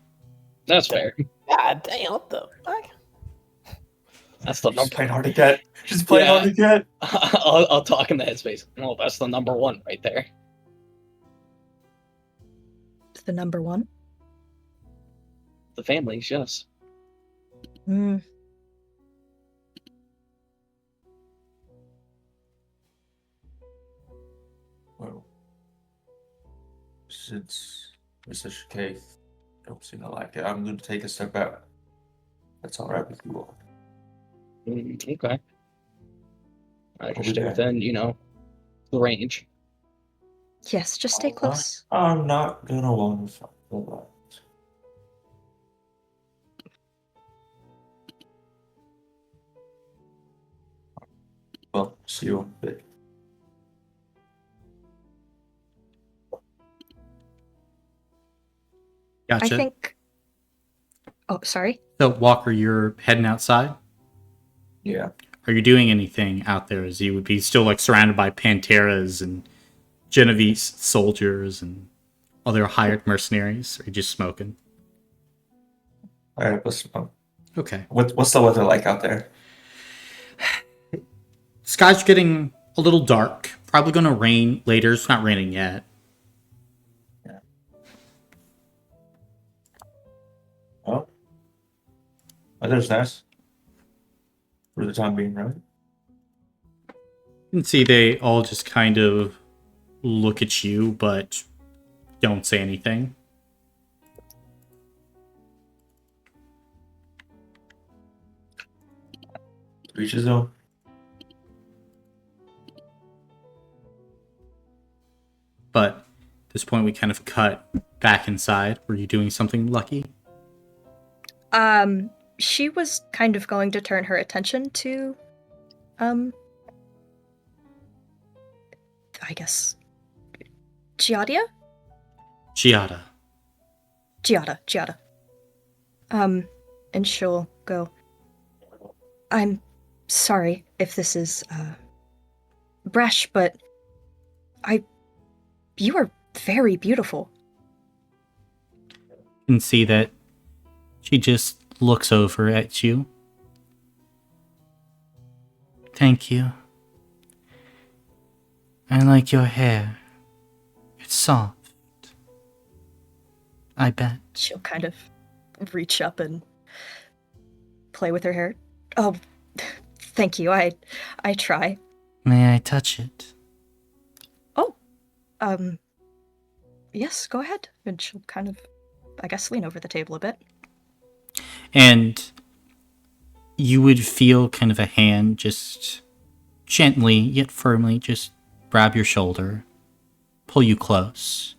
That's fair. God damn! What the fuck? That's the Just number. playing hard to get. Just playing hard to get. I'll talk in the headspace. No, that's the number one right there. It's the number one. The families, yes. Mm. Well, since Mr. Shakaith don't seem to like it, I'm going to take a step out. That's all right with you all. Okay. I Over just stay there. within, the range. Yes, just stay close. I'm not going to want to fight for that. Well, see you in a bit. Gotcha. I think. Oh, sorry. So, Walker, you're heading outside? Yeah. Are you doing anything out there as you would be still like surrounded by Panteras and Genovese soldiers and other hired mercenaries? Or are you just smoking? All right, let's smoke. Okay. What's the weather like out there? Sky's getting a little dark. Probably going to rain later. It's not raining yet. Oh, weather's nice. For the time being, right? You can see they all just kind of look at you, but don't say anything. Reach his own. But at this point, we kind of cut back inside. Were you doing something lucky? She was kind of going to turn her attention to, I guess, Giada? Giada. Giada. And she'll go, I'm sorry if this is, brash, but you are very beautiful. You can see that she just looks over at you. Thank you. I like your hair. It's soft. I bet. She'll kind of reach up and play with her hair. Oh, thank you. I try. May I touch it? Oh, yes, go ahead. And she'll kind of, I guess, lean over the table a bit. And you would feel kind of a hand just gently yet firmly just grab your shoulder, pull you close.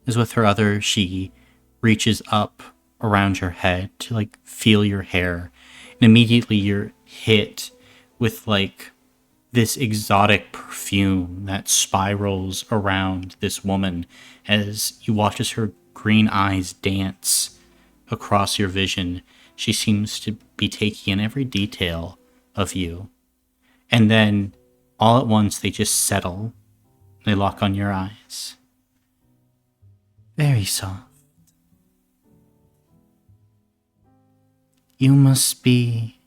As with her other, she reaches up around your head to like feel your hair. And immediately you're hit with like this exotic perfume that spirals around this woman as you watch as her green eyes dance across your vision. She seems to be taking in every detail of you. And then all at once they just settle. They lock on your eyes. Very soft. You must be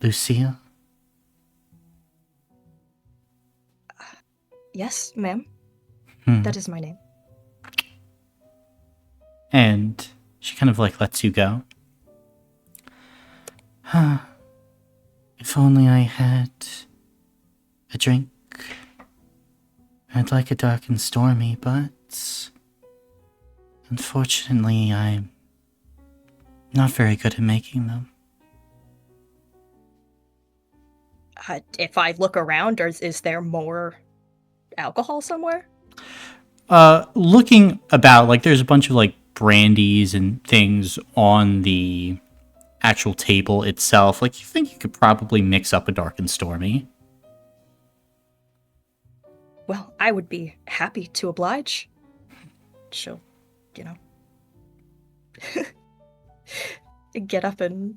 Lucia? Yes, ma'am. That is my name. And she kind of like lets you go. If only I had a drink. I'd like a dark and stormy, but unfortunately I'm not very good at making them. If I look around, or is there more alcohol somewhere? Looking about, like there's a bunch of like brandies and things on the actual table itself. Like you think you could probably mix up a dark and stormy. Well, I would be happy to oblige. She'll, get up and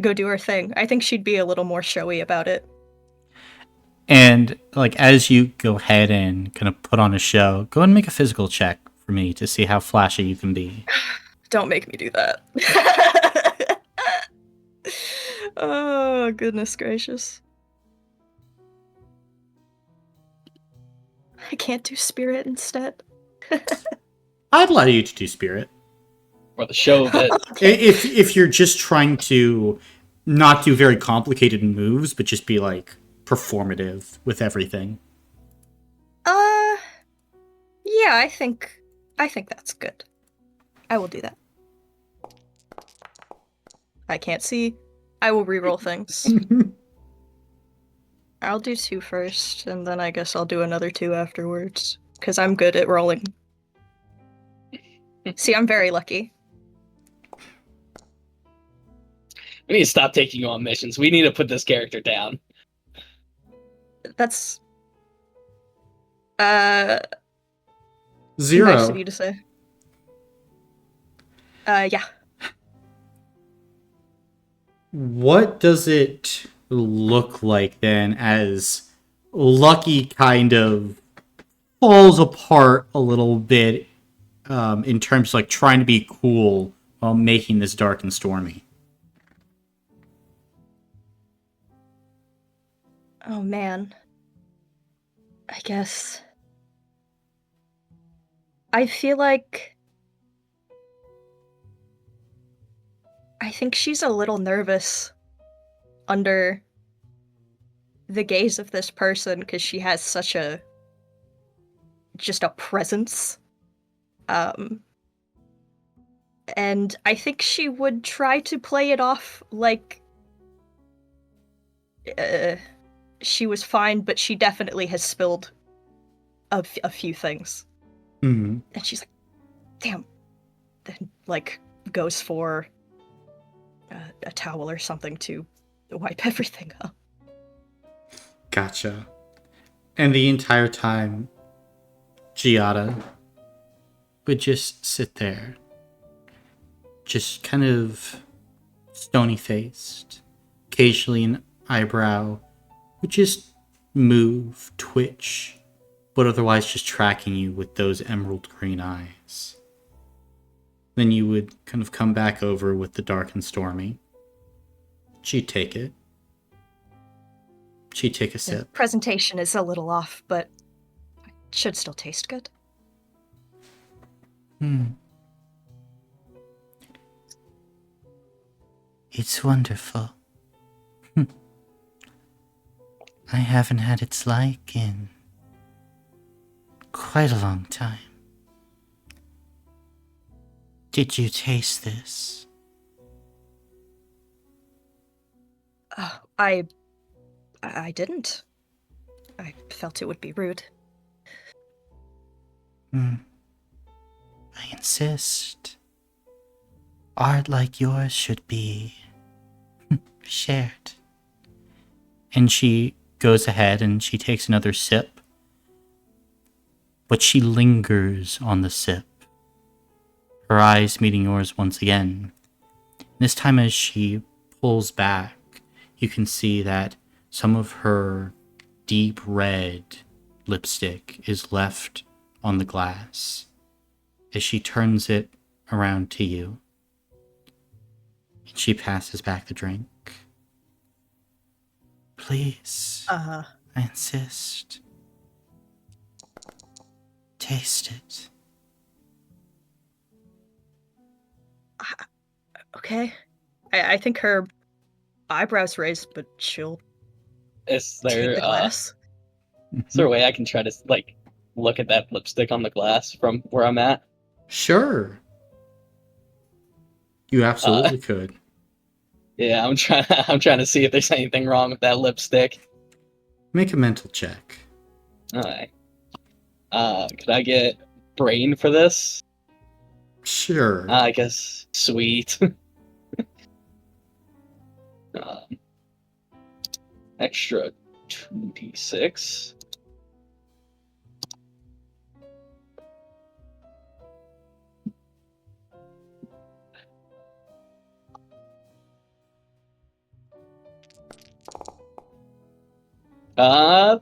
go do her thing. I think she'd be a little more showy about it. And like as you go ahead and kind of put on a show, go ahead and make a physical check for me to see how flashy you can be. Don't make me do that. Oh, goodness gracious. I can't do spirit instead. I'd allow you to do spirit. Or the show that If you're just trying to not do very complicated moves, but just be like performative with everything. Yeah, I think that's good. I will do that. I can't see. I will reroll things. I'll do 2 first, and then I guess I'll do another 2 afterwards. Because I'm good at rolling. See, I'm very lucky. we need to stop taking you on missions. We need to put this character down. That's... 0. nice of you to say. Yeah. What does it look like then as Lucky kind of falls apart a little bit in terms of like trying to be cool while making this dark and stormy? Oh man. I guess... I feel like... I think she's a little nervous under the gaze of this person because she has such a... just a presence. And I think she would try to play it off like... she was fine, but she definitely has spilled a few things. Mm-hmm. And she's like, damn. Then, like, goes for a towel or something to wipe everything up. Gotcha. And the entire time, Giada would just sit there, just kind of stony-faced. Occasionally an eyebrow would just move, twitch, but otherwise just tracking you with those emerald green eyes. Then you would kind of come back over with the dark and stormy. She'd take it. She'd take a The sip. presentation is a little off, but it should still taste good. It's wonderful. I haven't had its like in quite a long time. Did you taste this? I didn't. I felt it would be rude. I insist. Art like yours should be shared. And she goes ahead and she takes another sip. But she lingers on the sip. Her eyes meeting yours once again. This time as she pulls back, you can see that some of her deep red lipstick is left on the glass. As she turns it around to you, and she passes back the drink. Please, I insist. Taste it. Okay. I think her eyebrows raised, but she'll Is take there the glass. is there a way I can try to like look at that lipstick on the glass from where I'm at? Sure. You absolutely could. Yeah, I'm trying to see if there's anything wrong with that lipstick. Make a mental check. Alright. Could I get brain for this? Sure. I guess sweet. Extra 2d6. Uh,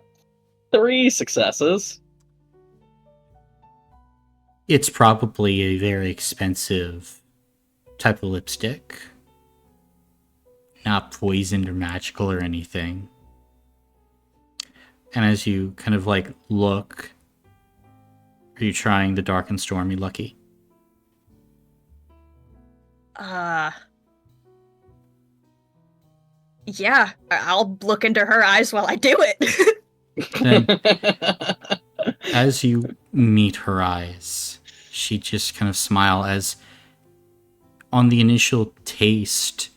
3 successes. It's probably a very expensive type of lipstick. Not poisoned or magical or anything. And as you kind of like look, are you trying the dark and stormy, Lucky? Yeah, I'll look into her eyes while I do it. Then, as you meet her eyes, she just kind of smile as on the initial taste,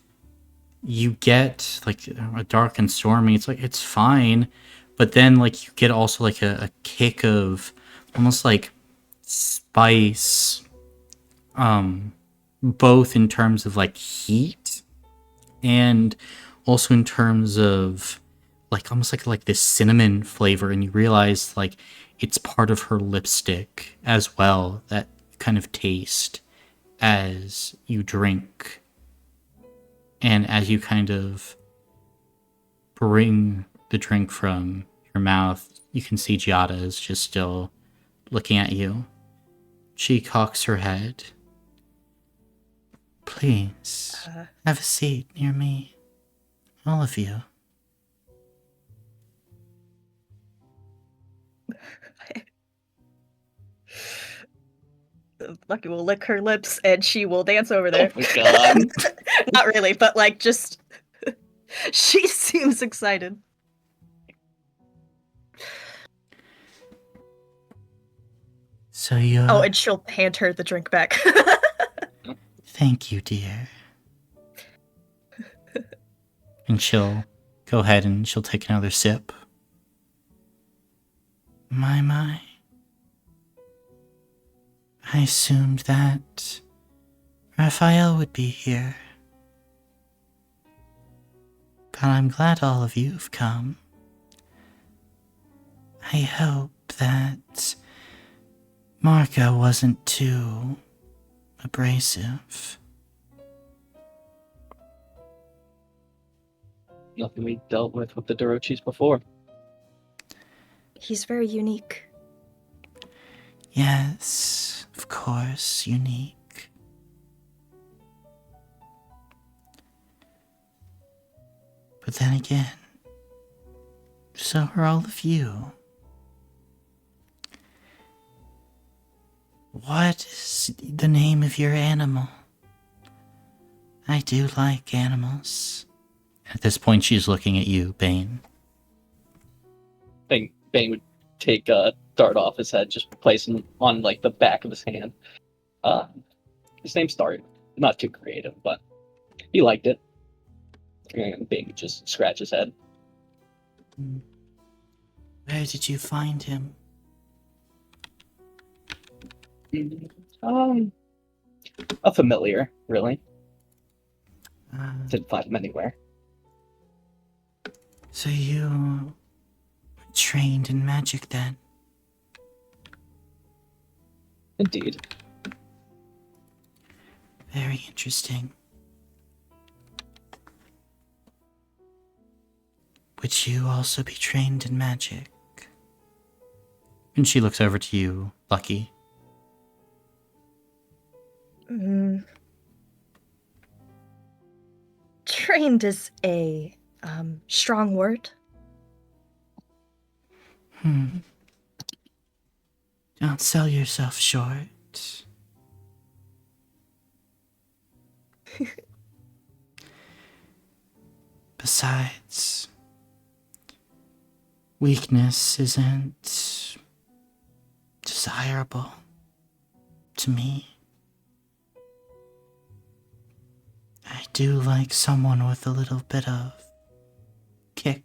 you get like a dark and stormy. It's like, it's fine. But then like you get also like a kick of almost like spice, both in terms of like heat and also in terms of like almost like this cinnamon flavor, and you realize like it's part of her lipstick as well that you kind of taste as you drink. And as you kind of bring the drink from your mouth, you can see Giada is just still looking at you. She cocks her head. Please, have a seat near me. All of you. Lucky will lick her lips and she will dance over there. Oh my god. Not really, but like just she seems excited. So you're... Oh, and she'll hand her the drink back. Thank you, dear. And she'll go ahead and she'll take another sip. My. I assumed that Raphael would be here. But I'm glad all of you've come. I hope that Marco wasn't too abrasive. Nothing we dealt with the Dorochis before. He's very unique. Yes, of course, unique. But then again, so are all of you. What is the name of your animal? I do like animals. At this point, she's looking at you, Bane. Bane would take a dart off his head, just place him on like the back of his hand. His name's Dart. Not too creative, but he liked it. And Bane would just scratch his head. Where did you find him? A familiar, really. Uh, Didn't find him anywhere. so you trained in magic then? Indeed. Very interesting. Would you also be trained in magic? And she looks over to you, Lucky. Trained is a strong word. Don't sell yourself short. Besides, weakness isn't desirable to me. I do like someone with a little bit of kick.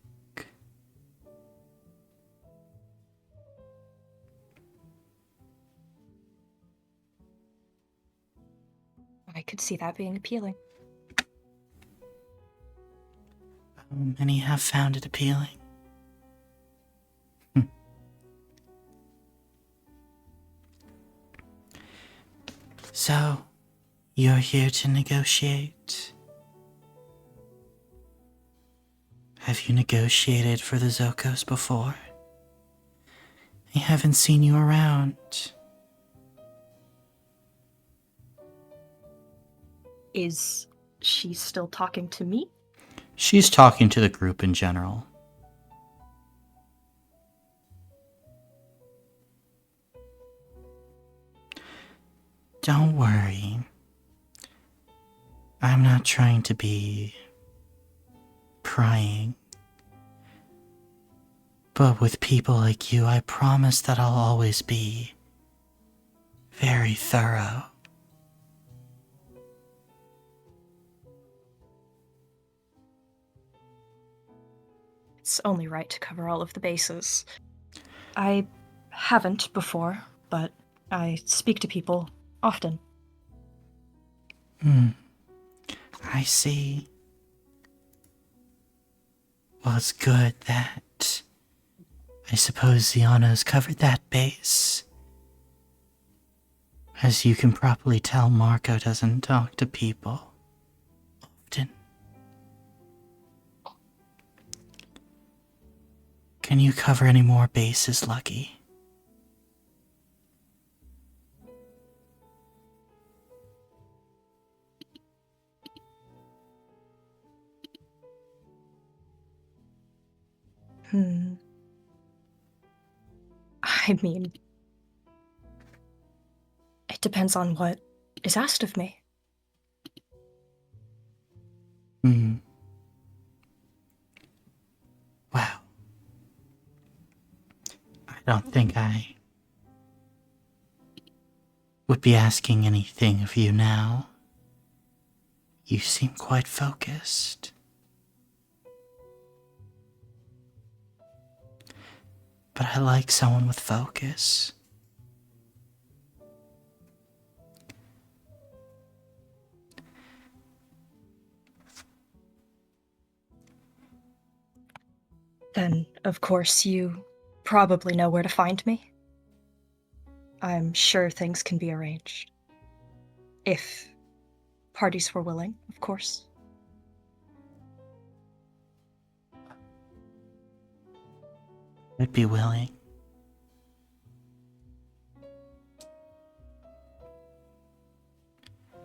I could see that being appealing. Many have found it appealing. So, you're here to negotiate. Have you negotiated for the Zoccos before? I haven't seen you around. Is she still talking to me? She's talking to the group in general. Don't worry. I'm not trying to be prying. But with people like you, I promise that I'll always be very thorough. It's only right to cover all of the bases. I haven't before, but I speak to people often. I see. Well, it's good that I suppose Ziano's covered that base. As you can probably tell, Marco doesn't talk to people often. Can you cover any more bases, Lucky? I mean, it depends on what is asked of me. Well, I don't think I would be asking anything of you now. You seem quite focused. But I like someone with focus. Then, of course, you probably know where to find me. I'm sure things can be arranged. If parties were willing, of course. I'd be willing.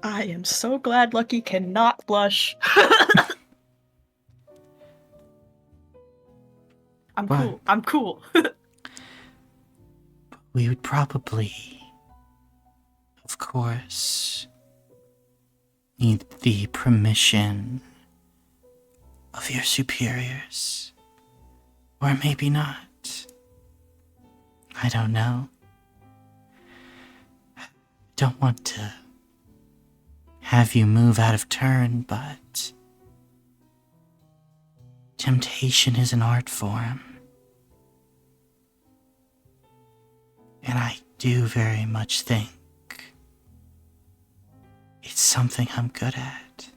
I am so glad Lucky cannot blush. I'm What? cool. I'm cool. We would probably, of course, need the permission of your superiors. Or maybe not. I don't know. Don't want to have you move out of turn, but temptation is an art form. And I do very much think it's something I'm good at.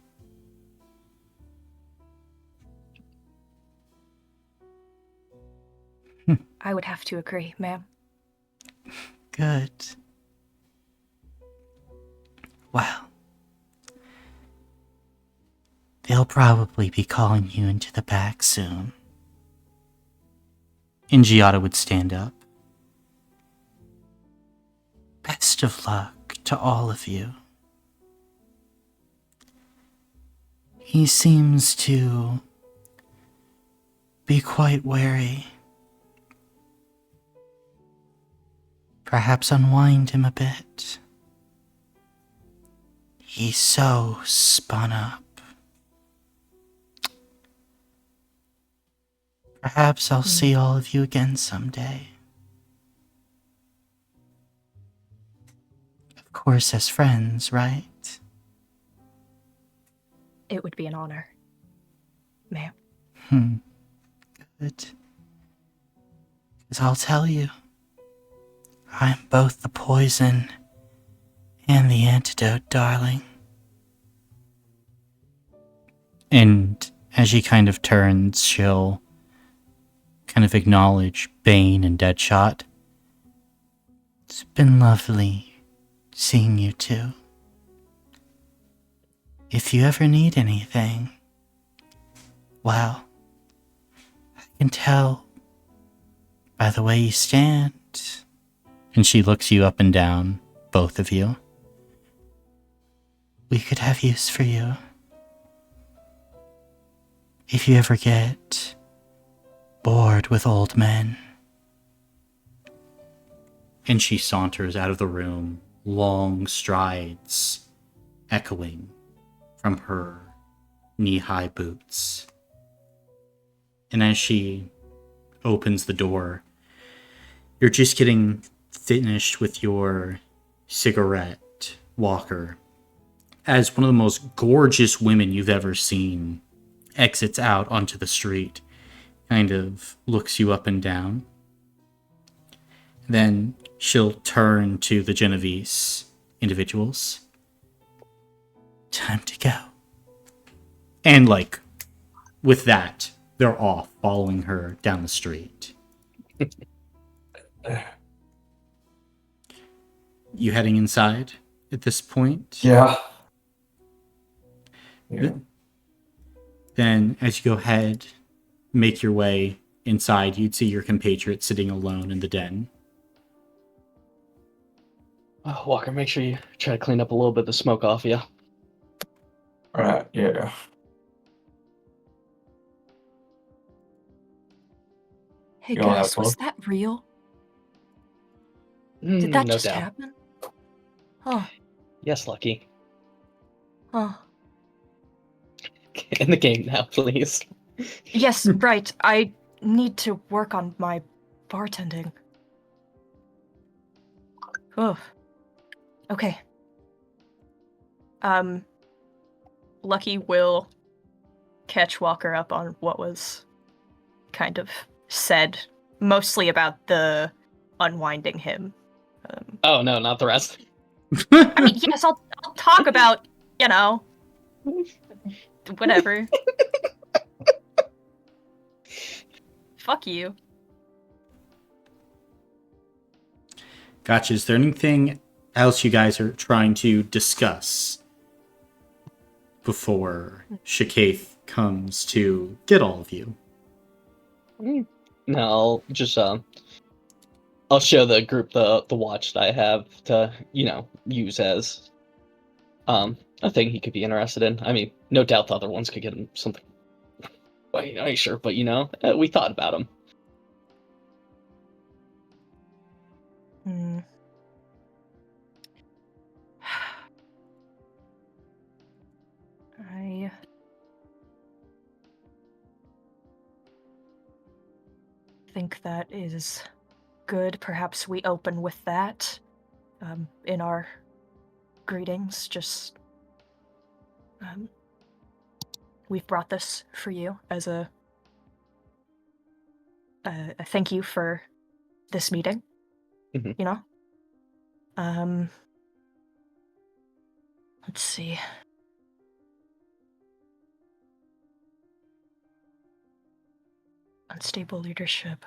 I would have to agree, ma'am. Good. Well, they'll probably be calling you into the back soon. And Giada would stand up. Best of luck to all of you. He seems to be quite wary. Perhaps unwind him a bit. He's so spun up. Perhaps I'll see all of you again someday. Of course, as friends, right? It would be an honor, ma'am. Good. 'Cause I'll tell you, I'm both the poison and the antidote, darling. And as she kind of turns, she'll kind of acknowledge Bane and Deadshot. It's been lovely seeing you two. If you ever need anything, well, I can tell by the way you stand. And she looks you up and down, both of you. We could have use for you. If you ever get bored with old men. And she saunters out of the room, long strides echoing from her knee-high boots. And as she opens the door, you're just getting finished with your cigarette, Walker, as one of the most gorgeous women you've ever seen exits out onto the street, kind of looks you up and down. Then she'll turn to the Genovese individuals. Time to go. And with that, they're off, following her down the street. You heading inside at this point? Yeah. Then, as you go ahead, make your way inside, you'd see your compatriot sitting alone in the den. Walker, make sure you try to clean up a little bit of the smoke off you. Alright, yeah. Hey You all have guys, was fun? that real? Did that No just doubt. happen? Huh. Yes, Lucky. Huh. In the game now, please. Yes, right. I need to work on my bartending. Oh. Okay. Lucky will catch Walker up on what was kind of said, mostly about the unwinding him. Oh no, not the rest. I mean, yes, I'll talk about, whatever. Fuck you. Gotcha. Is there anything else you guys are trying to discuss before Shakaith comes to get all of you? No, I'll just I'll show the group the watch that I have to, use as a thing he could be interested in. I mean, no doubt the other ones could get him something. Well, sure, but we thought about him. Hmm. I think that is good. Perhaps we open with that in our greetings. Just we've brought this for you as a thank you for this meeting. Mhm. Let's see. Unstable leadership.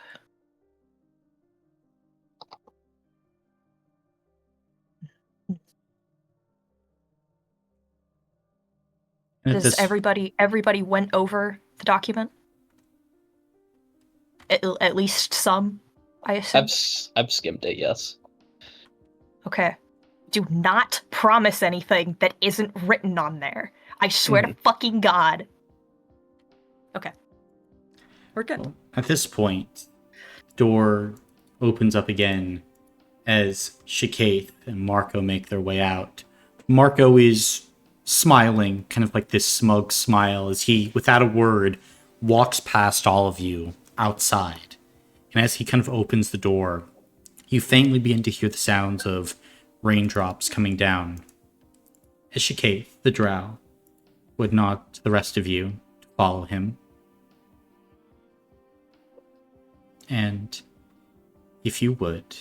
Does everybody went over the document? At least some, I assume. I've skimmed it, yes. Okay. Do not promise anything that isn't written on there. I swear to fucking God. Okay. We're good. Well, at this point, the door opens up again as Shakaith and Marco make their way out. Marco is smiling, kind of like this smug smile, as he, without a word, walks past all of you outside. And as he kind of opens the door, you faintly begin to hear the sounds of raindrops coming down. As Shakaith, the drow, would nod to the rest of you to follow him. And if you would,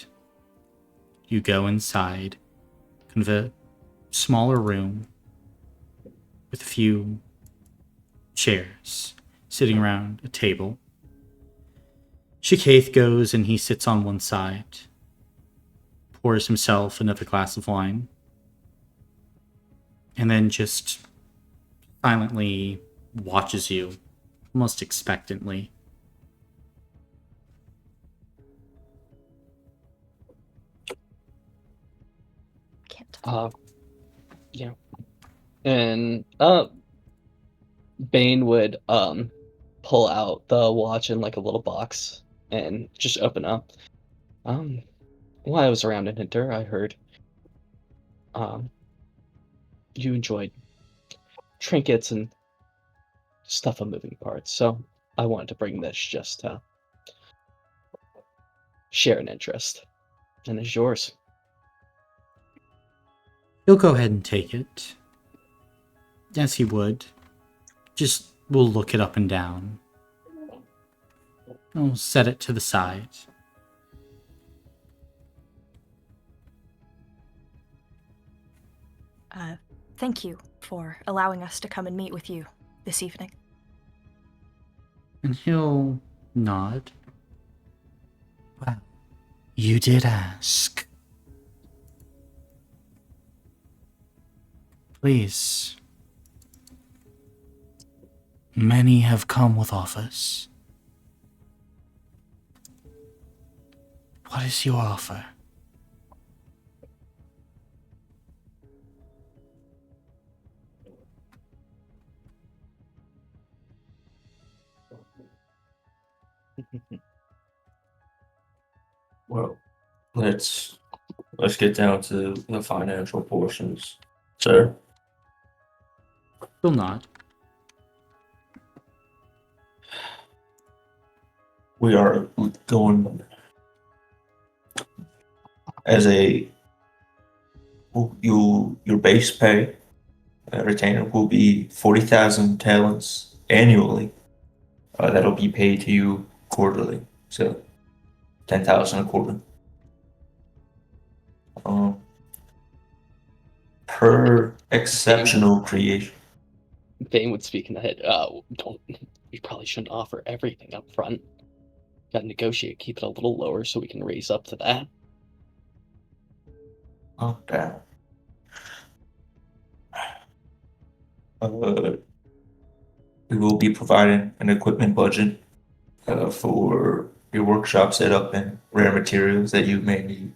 you go inside kind of a smaller room with a few chairs sitting around a table. Shakaith goes and he sits on one side, pours himself another glass of wine, and then just silently watches you, almost expectantly. Yeah. And Bane would pull out the watch in like a little box and just open up. While I was around in Hinter, I heard you enjoyed trinkets and stuff of moving parts, so I wanted to bring this just to share an interest. And it's yours. He'll go ahead and take it. As he would. Just, we'll look it up and down. I'll set it to the side. Thank you for allowing us to come and meet with you this evening. And he'll nod. Well, you did ask. Please. Many have come with offers. What is your offer? Well, let's get down to the financial portions, sir. He'll nod. We are going as your base pay retainer will be 40,000 talents annually. That'll be paid to you quarterly, so 10,000 a quarter. Per exceptional creation. Bane would speak in the head. We probably shouldn't offer everything up front. Gotta negotiate, keep it a little lower so we can raise up to that. Oh, damn. We will be providing an equipment budget for your workshop setup and rare materials that you may need,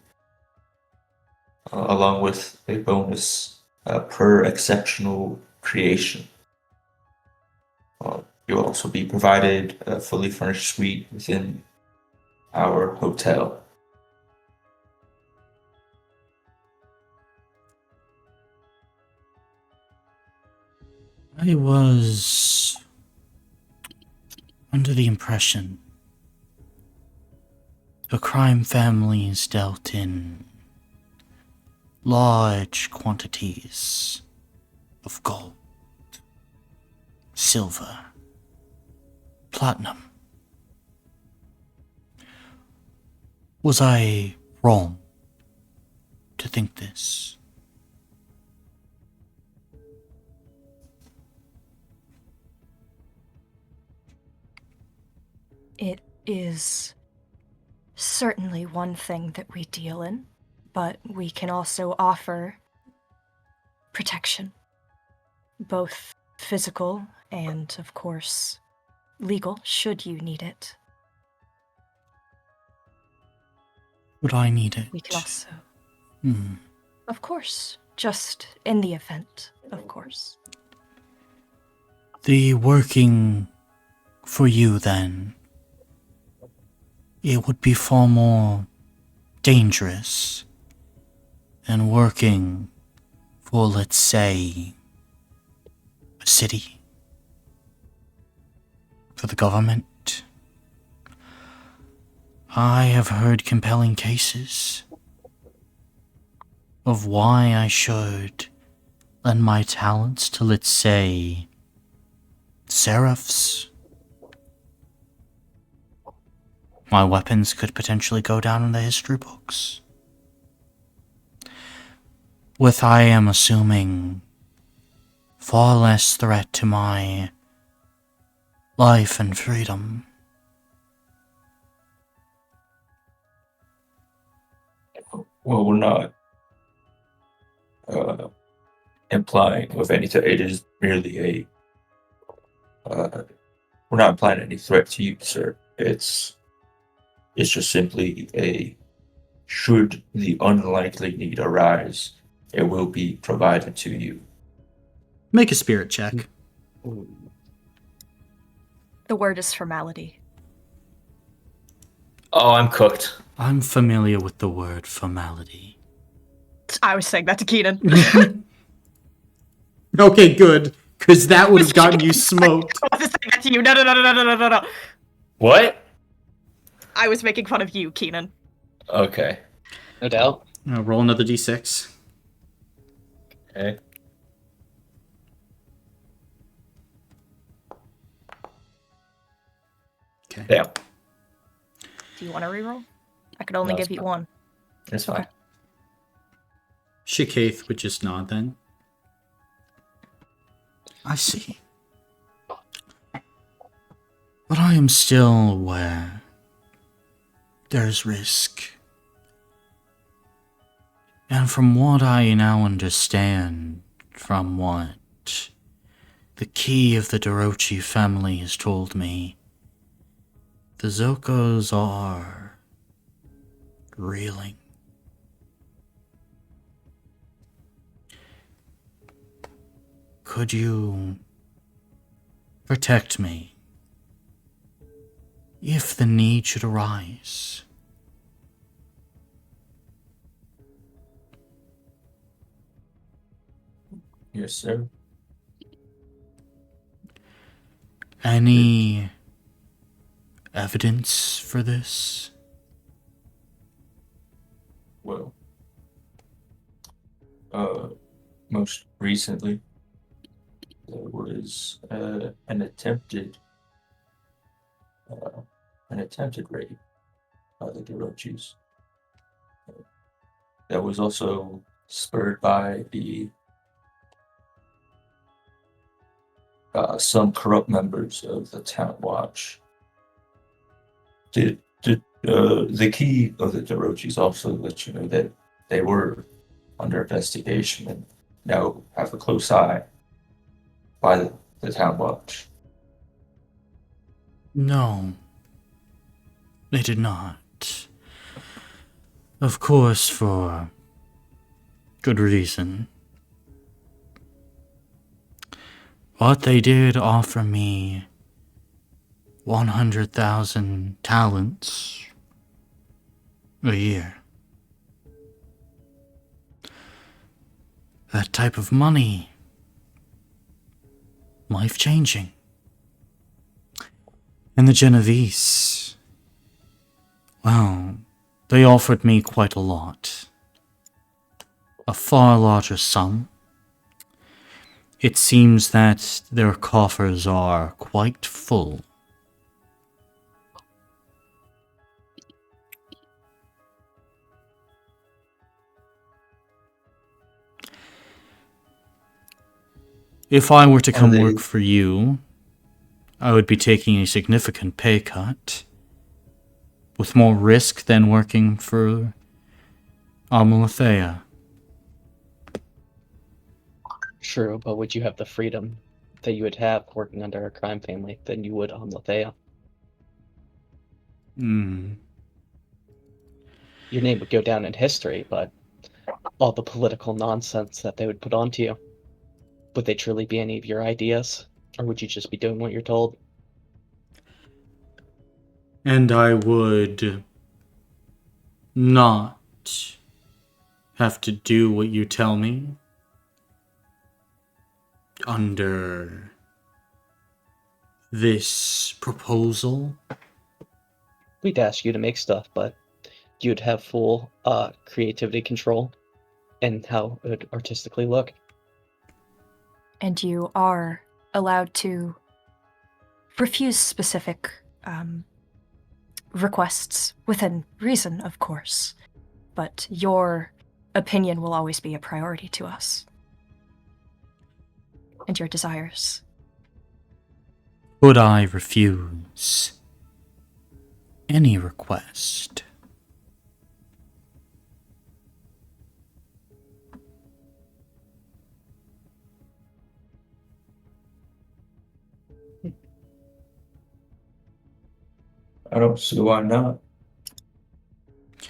along with a bonus per exceptional creation. You'll also be provided a fully furnished suite within our hotel. I was under the impression the crime families dealt in large quantities of gold, silver, platinum. Was I wrong to think this? It is certainly one thing that we deal in, but we can also offer protection, both physical and, of course, legal, should you need it. Would I need it? We can also, Hmm. of course, just in the event, of course. The working for you, then, it would be far more dangerous than working for, let's say, a city, for the government. I have heard compelling cases of why I should lend my talents to, let's say, seraphs. My weapons could potentially go down in the history books. With, I am assuming, far less threat to my life and freedom. Well, we're not implying with any threat. It is merely we're not implying any threat to you, sir. It's just simply a, should the unlikely need arise, it will be provided to you. Make a spirit check. The word is formality. Oh, I'm cooked. I'm familiar with the word formality. I was saying that to Keenan. Okay, good. Because that would have gotten you smoked. I was saying that to you. No. What? I was making fun of you, Keenan. Okay. No doubt. Roll another d6. Okay. Okay. Damn. Do you want to reroll? I could only No, give it's you fine. one. It's fine. Okay. Shikaith would just nod then. I see. But I am still aware there's risk. And from what I now understand, from what the key of the Dorochi family has told me, the Zoccos are reeling. Could you protect me if the need should arise? Yes, sir. Any evidence for this? Well, most recently, there was an attempted raid by the Dorochis. That was also spurred by the some corrupt members of the Town Watch. The key of the Dorochis also let you know that they were under investigation and now have a close eye by the town watch. No, they did not. Of course, for good reason. But they did offer me 100,000 talents a year. That type of money. Life-changing. And the Genovese, well, they offered me quite a lot. A far larger sum. It seems that their coffers are quite full. If I were to come work for you, I would be taking a significant pay cut, with more risk than working for Amalthea. True, but would you have the freedom that you would have working under a crime family than you would on Lethea? Your name would go down in history, but all the political nonsense that they would put onto you, would they truly be any of your ideas? Or would you just be doing what you're told? And I would not have to do what you tell me under this proposal. We'd ask you to make stuff, but you'd have full creativity control and how it would artistically look. And you are allowed to refuse specific requests within reason, of course. But your opinion will always be a priority to us. And your desires. Would I refuse any request? I don't see why not.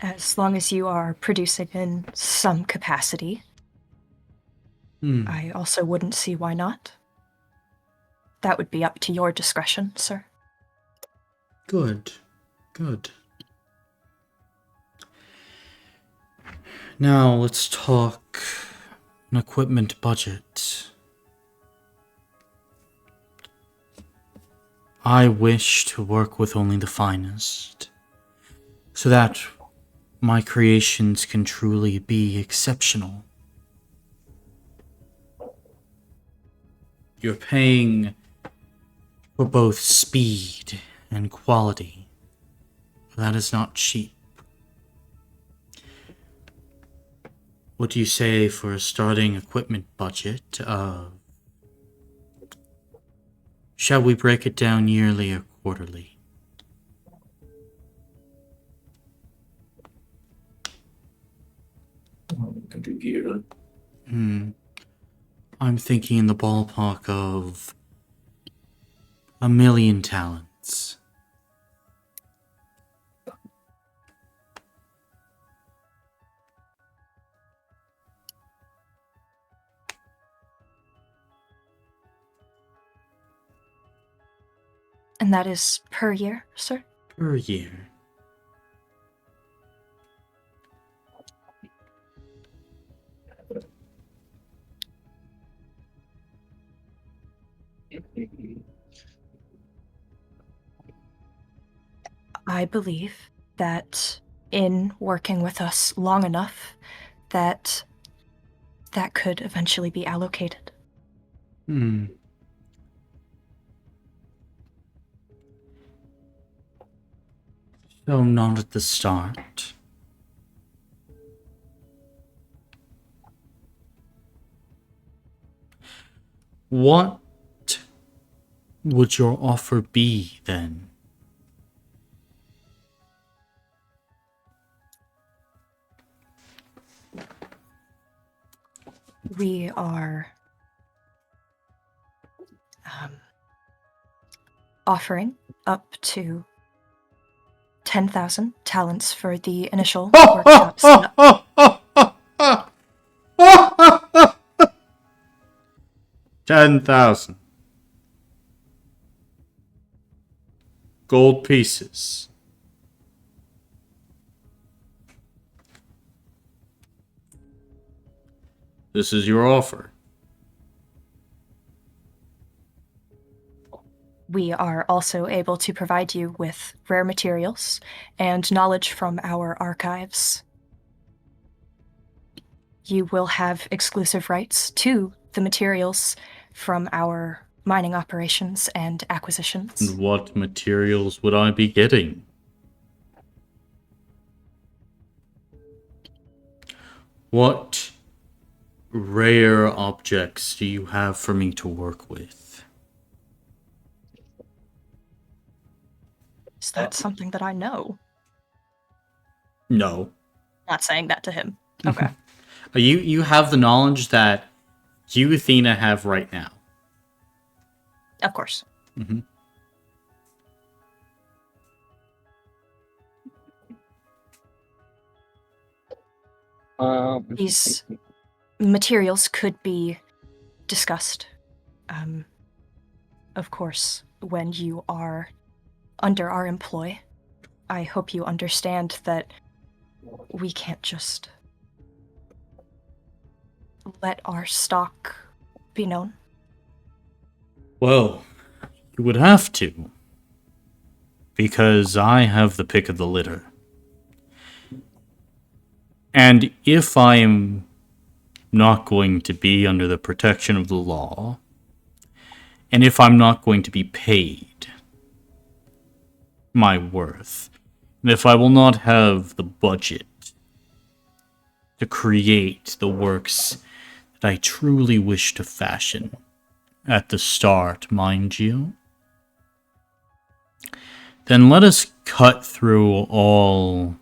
As long as you are producing in some capacity, I also wouldn't see why not. That would be up to your discretion, sir. Good. Good. Now let's talk an equipment budget. I wish to work with only the finest, so that my creations can truly be exceptional. You're paying for both speed and quality. That is not cheap. What do you say for a starting equipment budget of... Shall we break it down yearly or quarterly? Can do yearly. I'm thinking in the ballpark of 1,000,000 talents. And that is per year, sir? Per year. I believe that in working with us long enough, that could eventually be allocated. So not at the start. What would your offer be then? We are offering up to 10,000 talents for the initial workshop setup. 10,000 gold pieces. This is your offer. We are also able to provide you with rare materials and knowledge from our archives. You will have exclusive rights to the materials from our mining operations and acquisitions. And what materials would I be getting? What rare objects do you have for me to work with? Is that something that I know? No. Not saying that to him. Okay. You have the knowledge that you, Athena, have right now. Of course. Mm-hmm. These materials could be discussed, of course, when you are under our employ. I hope you understand that we can't just let our stock be known. Well, you would have to, because I have the pick of the litter. And if I am not going to be under the protection of the law, and if I'm not going to be paid my worth, and if I will not have the budget to create the works that I truly wish to fashion, at the start, mind you, then let us cut through all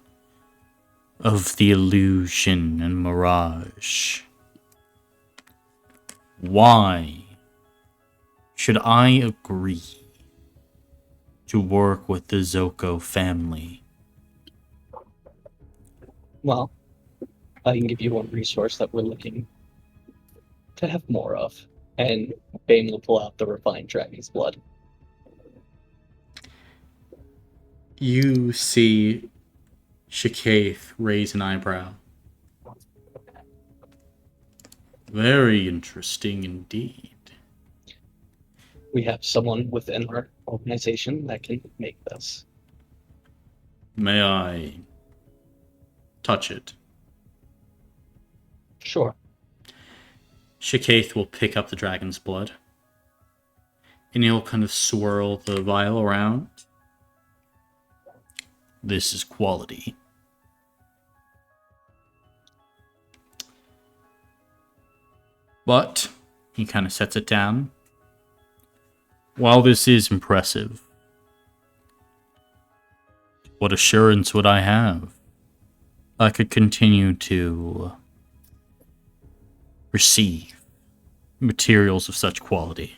of the illusion and mirage. Why should I agree to work with the Zoccos family? Well, I can give you one resource that we're looking to have more of, and Bane will pull out the refined dragon's blood. You see Shakaith raise an eyebrow. Very interesting indeed. We have someone within our organization that can make this. May I touch it? Sure. Shakaith will pick up the dragon's blood, and he'll kind of swirl the vial around. This is quality. But he kind of sets it down. While this is impressive, what assurance would I have I could continue to receive materials of such quality?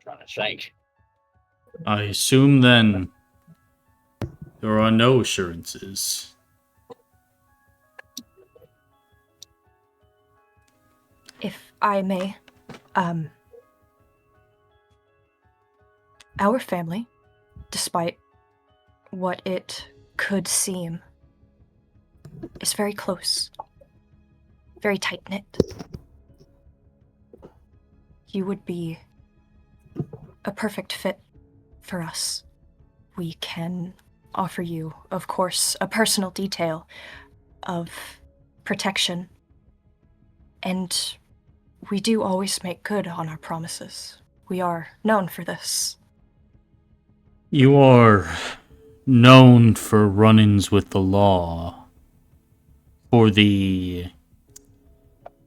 Trying to think. I assume then there are no assurances. If I may, our family, despite what it could seem, is very close, very tight-knit. You would be a perfect fit for us. We can offer you, of course, a personal detail of protection. And we do always make good on our promises. We are known for this. You are known for run-ins with the law, for the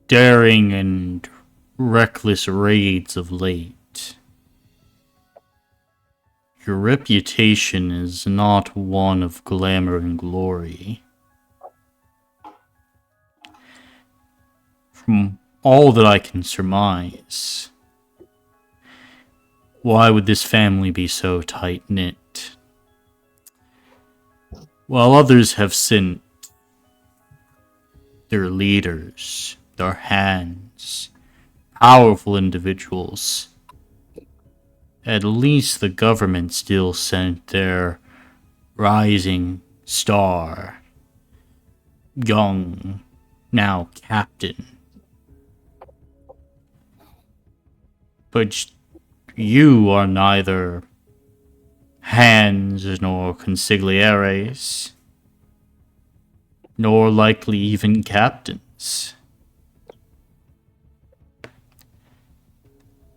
daring and reckless raids of late. Your reputation is not one of glamour and glory. From all that I can surmise, why would this family be so tight-knit? While others have sent their leaders, their hands, powerful individuals, at least the government still sent their rising star, young, now captain. But you are neither hands nor consiglieres, nor likely even captains.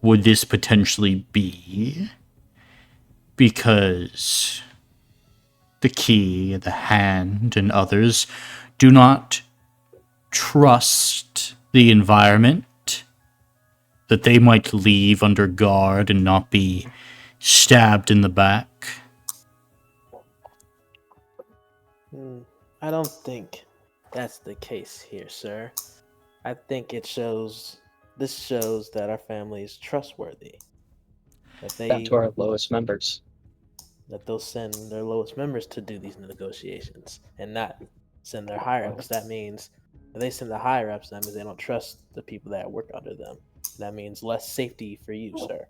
Would this potentially be because the key, the hand, and others do not trust the environment, that they might leave under guard and not be stabbed in the back? I don't think that's the case here, sir. I think this shows that our family is trustworthy. Down to our lowest members. That they'll send their lowest members to do these negotiations and not send their higher ups. That means if they send the higher ups, that means they don't trust the people that work under them. That means less safety for you, sir.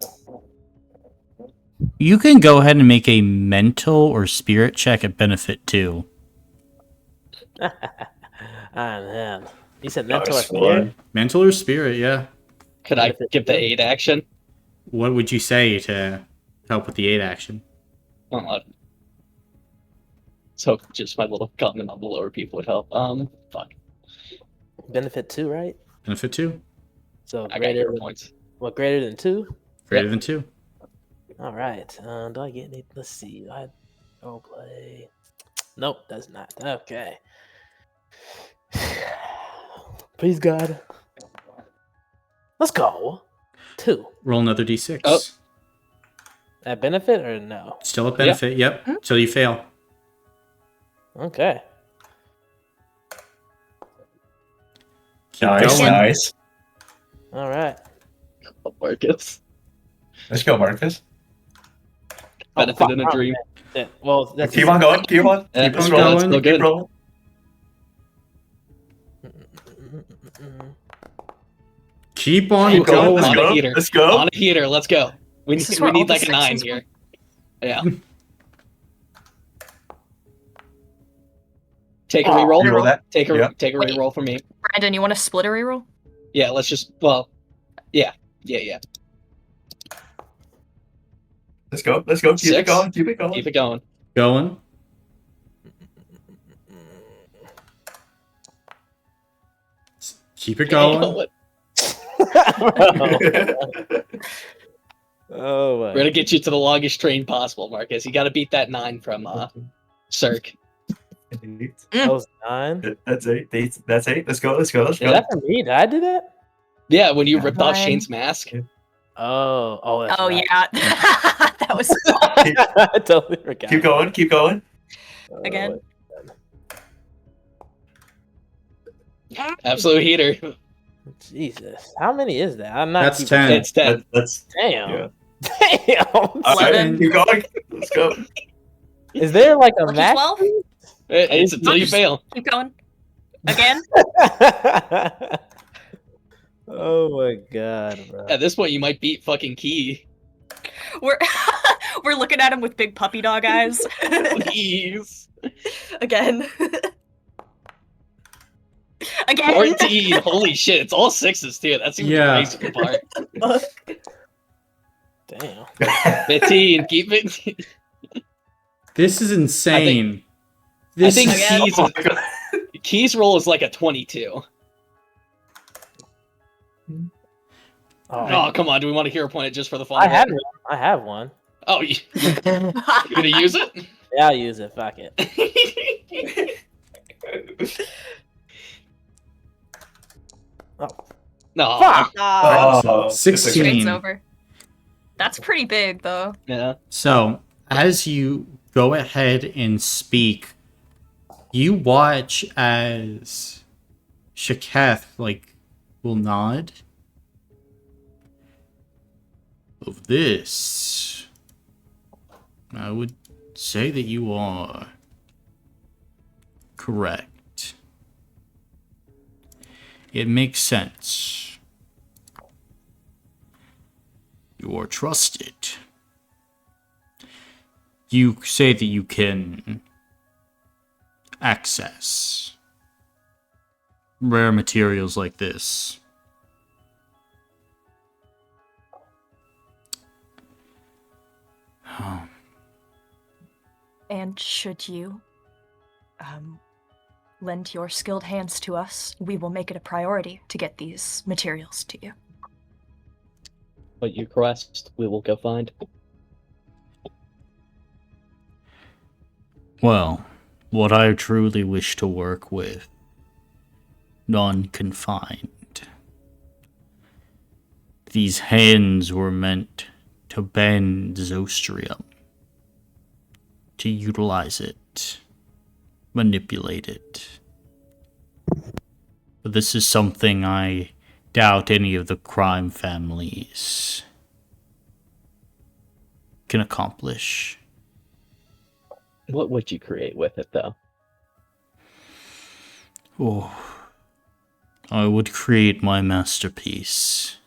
You can go ahead and make a mental or spirit check at benefit 2. Man. You said mental or Nice spirit? one. Mental or spirit, yeah. Could I give the aid action? What would you say to help with the aid action? So just my little comment on the lower people would help. Fuck. Benefit 2, right? Benefit 2? So I got your points. What, greater than 2? Greater than 2. All right. Do I get any? Let's see. Role play. Nope, does not. Okay. Please God. Let's go. 2. Roll another d6. Oh. At benefit or no? Still a benefit, yep. Till you fail. Okay. Keep Nice, going. nice. All right. Oh, Marcus. Let's go, Marcus. Benefit in a dream. Yeah, well, that's Keep on going. Keep on. Yeah, Keep us on rolling. going. Still good. Keep rolling. Keep on Keep going. going. Let's On a go. heater. Let's go. On a heater, let's go. We This is need, where we all need the like a 9 sexes here. Yeah. Take a Oh, reroll. you roll that? Take a Yeah. take a Wait. reroll for me. Brandon, you want to split a reroll? Yeah, let's just yeah. Let's go. Let's go. Keep it 6. going. Keep it going. Keep it going. Going. Keep it going. Oh, We're gonna get you to the longest train possible, Marcus. You gotta beat that 9 from Cirque. that was 9. That's 8. That's 8. Let's go. Let's go. Let's Is go. that for me? Did I do that? Yeah, when you ripped off Fine. Shane's mask. Oh, that's Oh right. yeah, that was I totally forgot. Keep going. Keep going. again. Absolute heater. Jesus, how many is that? I'm not. That's keeping 10. It's 10. That's Damn. yeah. Damn. All right, 11. keep going. Let's go. Is there like a Lucky max? 12? It's until you fail. Keep going. Again? Oh my god, bro. At this point, you might beat fucking Key. We're we're looking at him with big puppy dog eyes. Please. Again. Again. 14. Holy shit, it's all 6s too. That's even Yeah. the crazy part. Fuck. Damn. 15. Keep it. This is insane. I This think is Key's Oh my God. Key's roll is like a 22. Oh, come on. Do we want to hero point it just for the fun I of have it? one. I have one. Oh, you gonna use it? Yeah, I'll use it. Fuck it. Oh, No. fuck! Oh, it's a 16. Trade's over. That's pretty big, though. Yeah. So, as you go ahead and speak, you watch as Shaketh, will nod. Of this, I would say that you are correct. It makes sense. You are trusted. You say that you can access rare materials like this. And should you lend your skilled hands to us, we will make it a priority to get these materials to you. What you request, we will go find. Well, what I truly wish to work with, non-confined. These hands were meant to bend Zostrium, to utilize it, manipulate it. But this is something I doubt any of the crime families can accomplish. What would you create with it, though? Oh, I would create my masterpiece.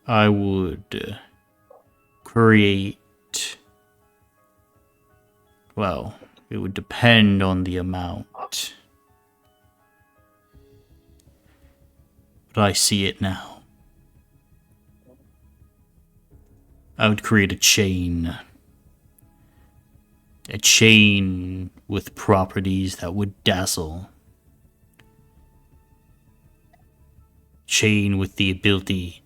I would create... Well, it would depend on the amount. But I see it now. I would create a chain. A chain with properties that would dazzle. Chain with the ability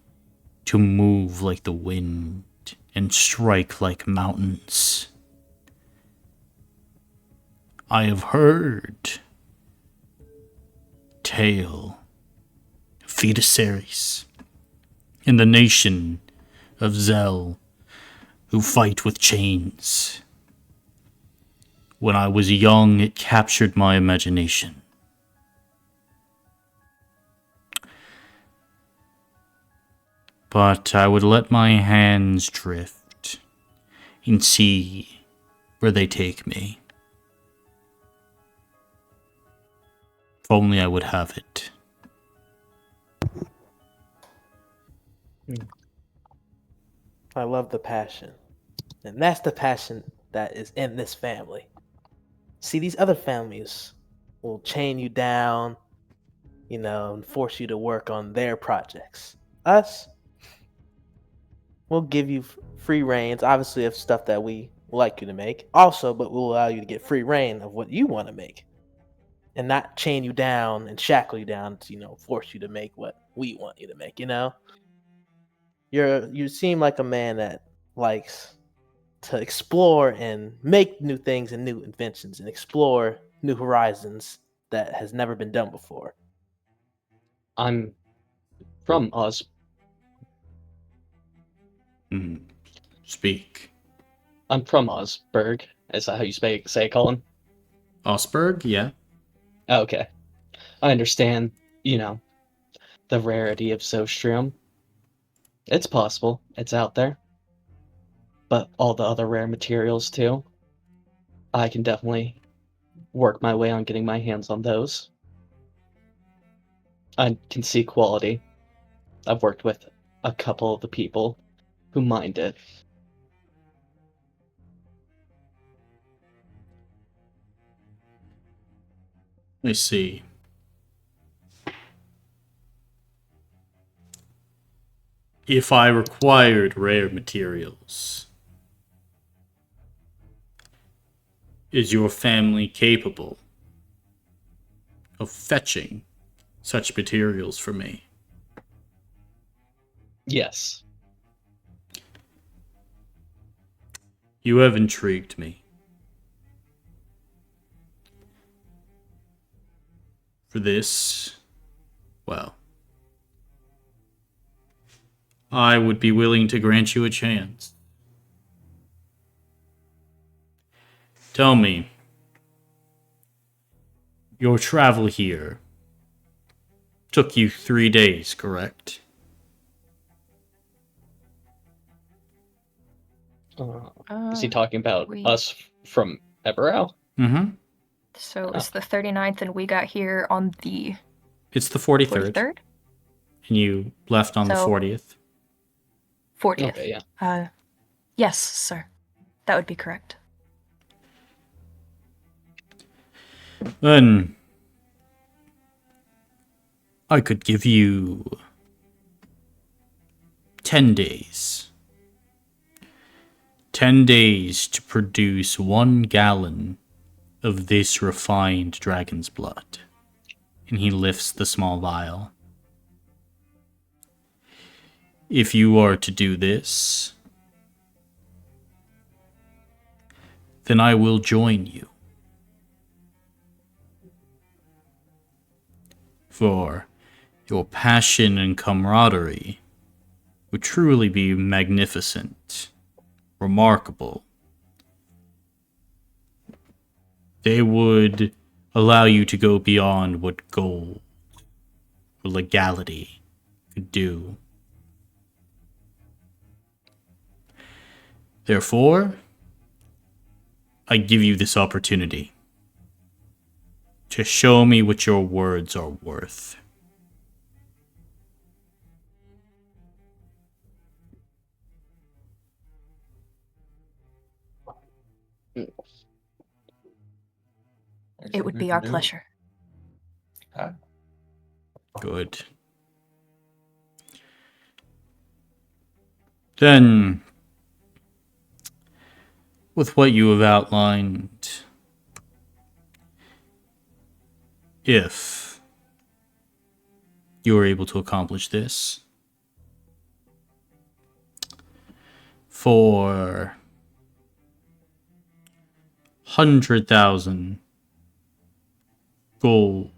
to move like the wind and strike like mountains. I have heard tale of fetusaries in the nation of Zell who fight with chains. When I was young, it captured my imagination. But I would let my hands drift and see where they take me. If only I would have it. I love the passion. And that's the passion that is in this family. See, these other families will chain you down, and force you to work on their projects. Us, we'll give you free reigns, obviously, of stuff that we like you to make. Also, but we'll allow you to get free reign of what you want to make. And not chain you down and shackle you down to, force you to make what we want you to make, You seem like a man that likes to explore and make new things and new inventions and explore new horizons that has never been done before. I'm from Oz. Speak. I'm from Osberg. Is that how you say it, Colin? Osberg, yeah. Okay. I understand, the rarity of Zostrium. It's possible. It's out there. But all the other rare materials, too. I can definitely work my way on getting my hands on those. I can see quality. I've worked with a couple of the people who mined it. I see. If I required rare materials, Is your family capable of fetching such materials for me? Yes. You have intrigued me. For this, well, I would be willing to grant you a chance. Tell me, your travel here took you 3 days, correct? Is he talking about we- us from Everow? Mm-hmm. So it was the 39th, and we got here on the It's the 43rd, 43rd? and you left on the So- 40th. 40th. Okay, yeah. Yes, sir. That would be correct. Then I could give you 10 days. 10 days to produce 1 gallon of this refined dragon's blood. And he lifts the small vial. If you are to do this, then I will join you. For your passion and camaraderie would truly be magnificent, remarkable. They would allow you to go beyond what gold or legality could do. Therefore, I give you this opportunity to show me what your words are worth. It would be our pleasure. Good. Then, with what you have outlined, if you are able to accomplish this, for 100,000 gold,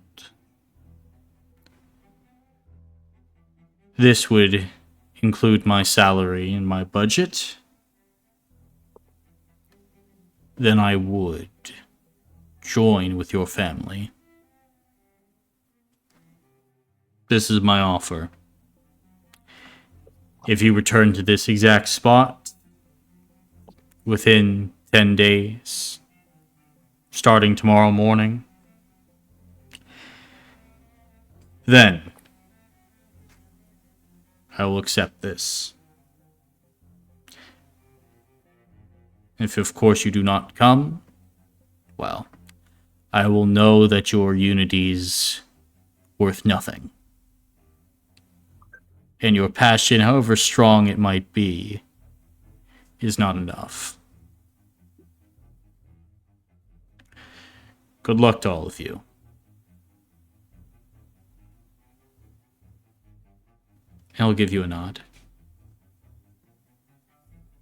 this would include my salary and my budget, then I would join with your family. This is my offer. If you return to this exact spot within 10 days, starting tomorrow morning, then I will accept this. If, of course, you do not come, well, I will know that your unity's worth nothing. And your passion, however strong it might be, is not enough. Good luck to all of you. And I'll give you a nod.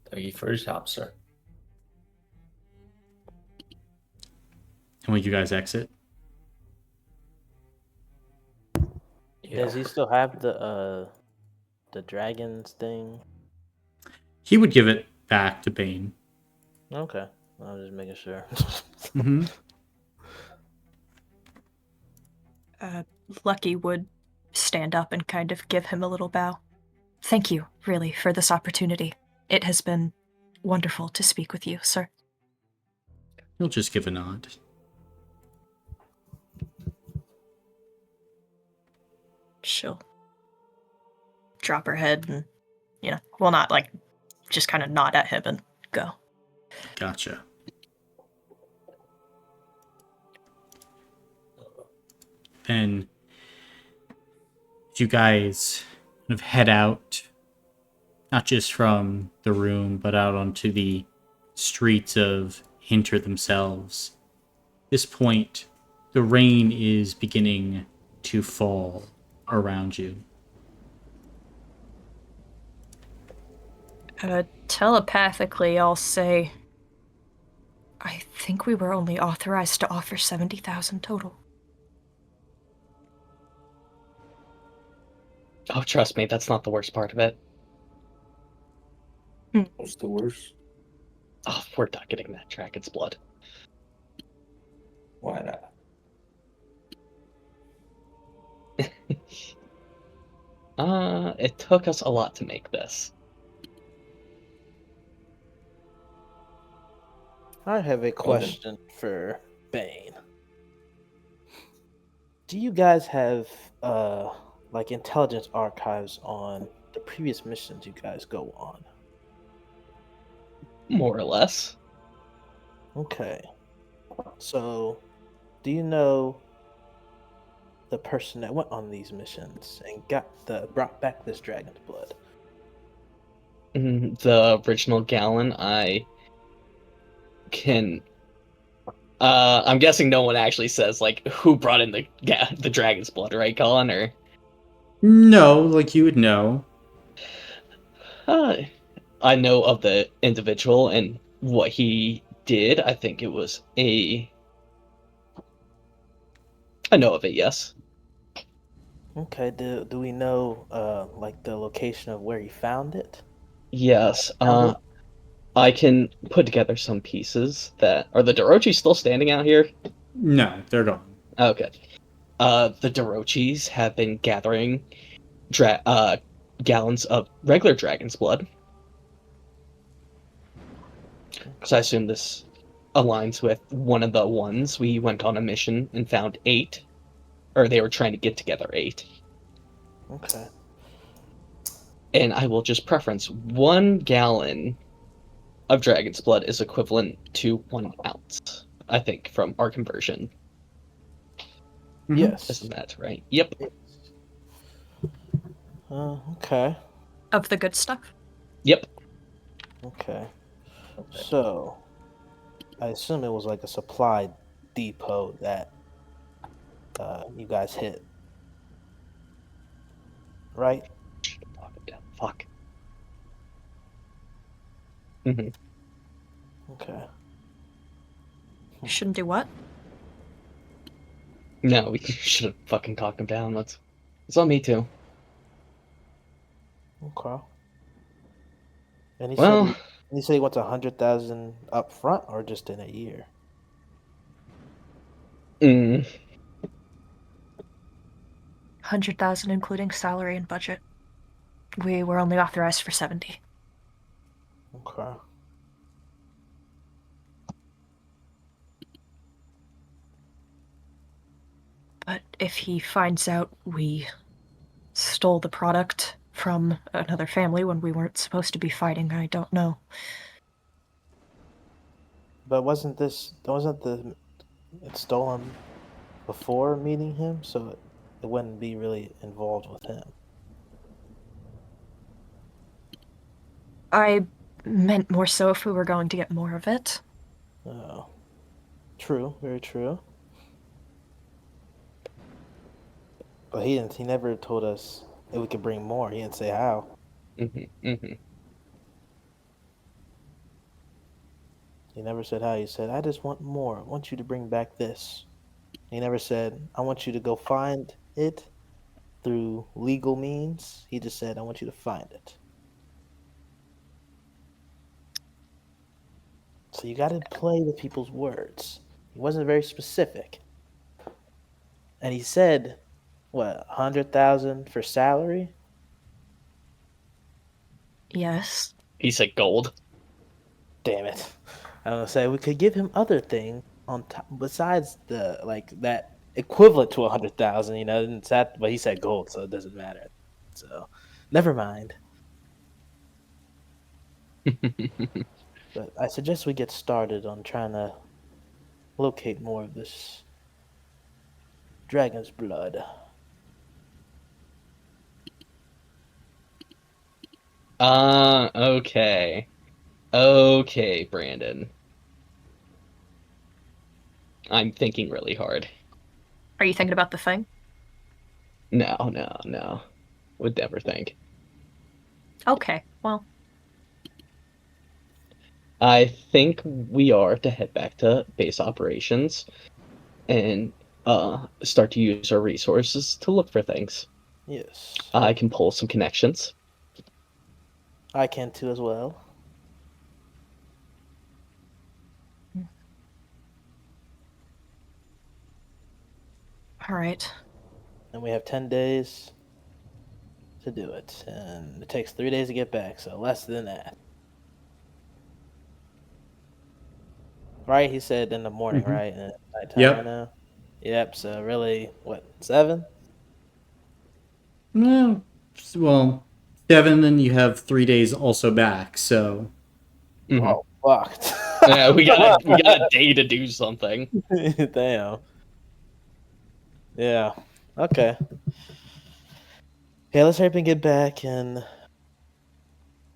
Thank you for your help, sir. And when you guys exit, Does he still have the dragons thing? he would give it back to Bane. Okay, I was just making sure. Mm-hmm. Lucky would stand up and kind of give him a little bow. Thank you, really, for this opportunity. It has been wonderful to speak with you, sir. He'll just give a nod. She'll drop her head and, well, not like, just kind of nod at him and go. Gotcha. And you guys kind of head out, not just from the room, but out onto the streets of hinder themselves. At this point, the rain is beginning to fall around you. Telepathically, I'll say, I think we were only authorized to offer 70,000 total. Oh, trust me, that's not the worst part of it. What's the worst? Oh, we're not getting that dragon's blood. Why not? It took us a lot to make this. I have a question for Bane. Do you guys have like intelligence archives on the previous missions you guys go on? More or less. Okay. So, do you know the person that went on these missions and brought back this dragon's blood? The original Gallon, I can. I'm guessing no one actually says like who brought in the dragon's blood, right, Colin? Or No, like you would know. I know of the individual and what he did. I think it was I know of it. Yes. Okay, do we know like the location of where he found it? Yes. Found it? I can put together some pieces that are the Dorochi still standing out here? No, they're gone. Okay. The Dorochis have been gathering gallons of regular dragon's blood. Because I assume this aligns with one of the ones we went on a mission and found 8. Or they were trying to get together 8. Okay. And I will just preference 1 gallon of dragon's blood is equivalent to 1 ounce, I think, from our conversion. Yes. Isn't that right? Yep. Okay. Of the good stuff? Yep. Okay. So, I assume it was like a supply depot that you guys hit, right? Fuck. Mm-hmm. Okay. Shouldn't do what? No, we should have fucking talked him down. It's on me too. Okay. And Well, he said he wants 100,000 up front or just in a year. mm, 100,000 including salary and budget. We were only authorized for 70. Okay. But if he finds out we stole the product from another family when we weren't supposed to be fighting, I don't know. But wasn't it stolen before meeting him, so it wouldn't be really involved with him. I meant more so if we were going to get more of it. Oh, true, very true. But he never told us if we could bring more. He didn't say how. mm-hmm. He never said how. He said, I just want more. I want you to bring back this. He never said, I want you to go find it through legal means. He just said, I want you to find it. So you got to play with people's words. He wasn't very specific. And he said, what, 100,000 for salary? Yes. He said gold. Damn it. I don't know, say we could give him other thing on top besides the like that equivalent to 100,000, you know, and it's that, but he said gold, so it doesn't matter. So never mind. But I suggest we get started on trying to locate more of this dragon's blood. Okay. Okay, Brandon. I'm thinking really hard. Are you thinking about the thing? No. Would never think. Okay, well, I think we are to head back to base operations and start to use our resources to look for things. Yes. I can pull some connections. I can too as well. all right. And we have 10 days to do it. And it takes 3 days to get back, so less than that. Right? He said in the morning, Mhm. right? And it's nighttime Yep. right now? Yep, so really, what, 7? No, well, 7, then you have 3 days also back, so Mhm. Oh, fucked. Yeah, we got a day to do something. Damn. Yeah. Okay. Okay, let's hurry up and get back and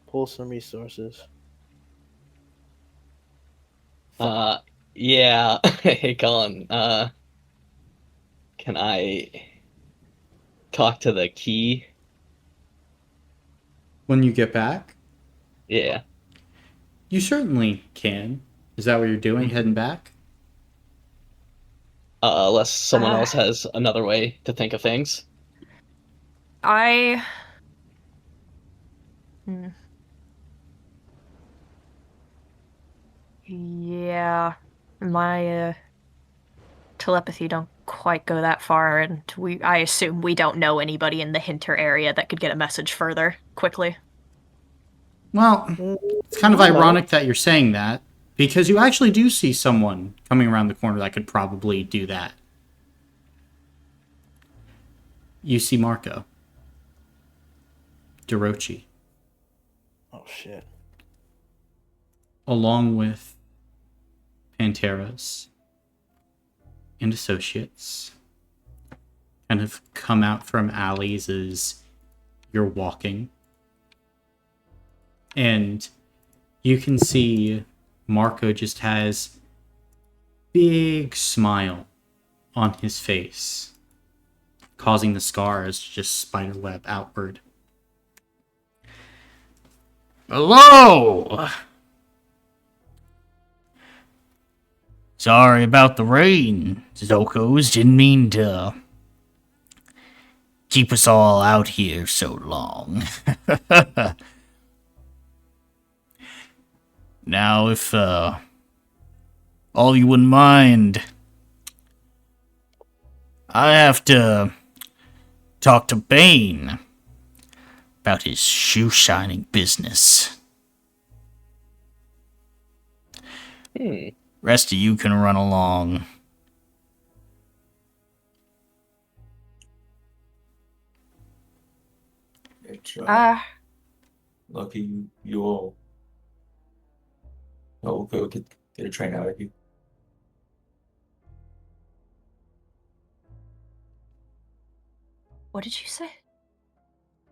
pull some resources. Yeah. Hey, Colin. Can I talk to the key? when you get back, Yeah. you certainly can. Is that what you're doing, heading back? Unless someone Uh, else has another way to think of things. I. Hmm. Yeah, my telepathy don't quite go that far, and I assume we don't know anybody in the Hinter area that could get a message further quickly. Well, it's kind of We might. ironic that you're saying that, because you actually do see someone coming around the corner that could probably do that. You see Marco. Dorochi. Oh, shit. Along with Panteras and associates, kind of come out from alleys as you're walking. And you can see Marco just has big smile on his face, causing the scars to just spiderweb outward. Hello! Sorry about the rain, Zoccos. Didn't mean to keep us all out here so long. Now, if all you wouldn't mind, I have to talk to Bane about his shoe shining business. Rest of you can run along. It's lucky you all. Oh, we'll go get a train out of you. What did you say?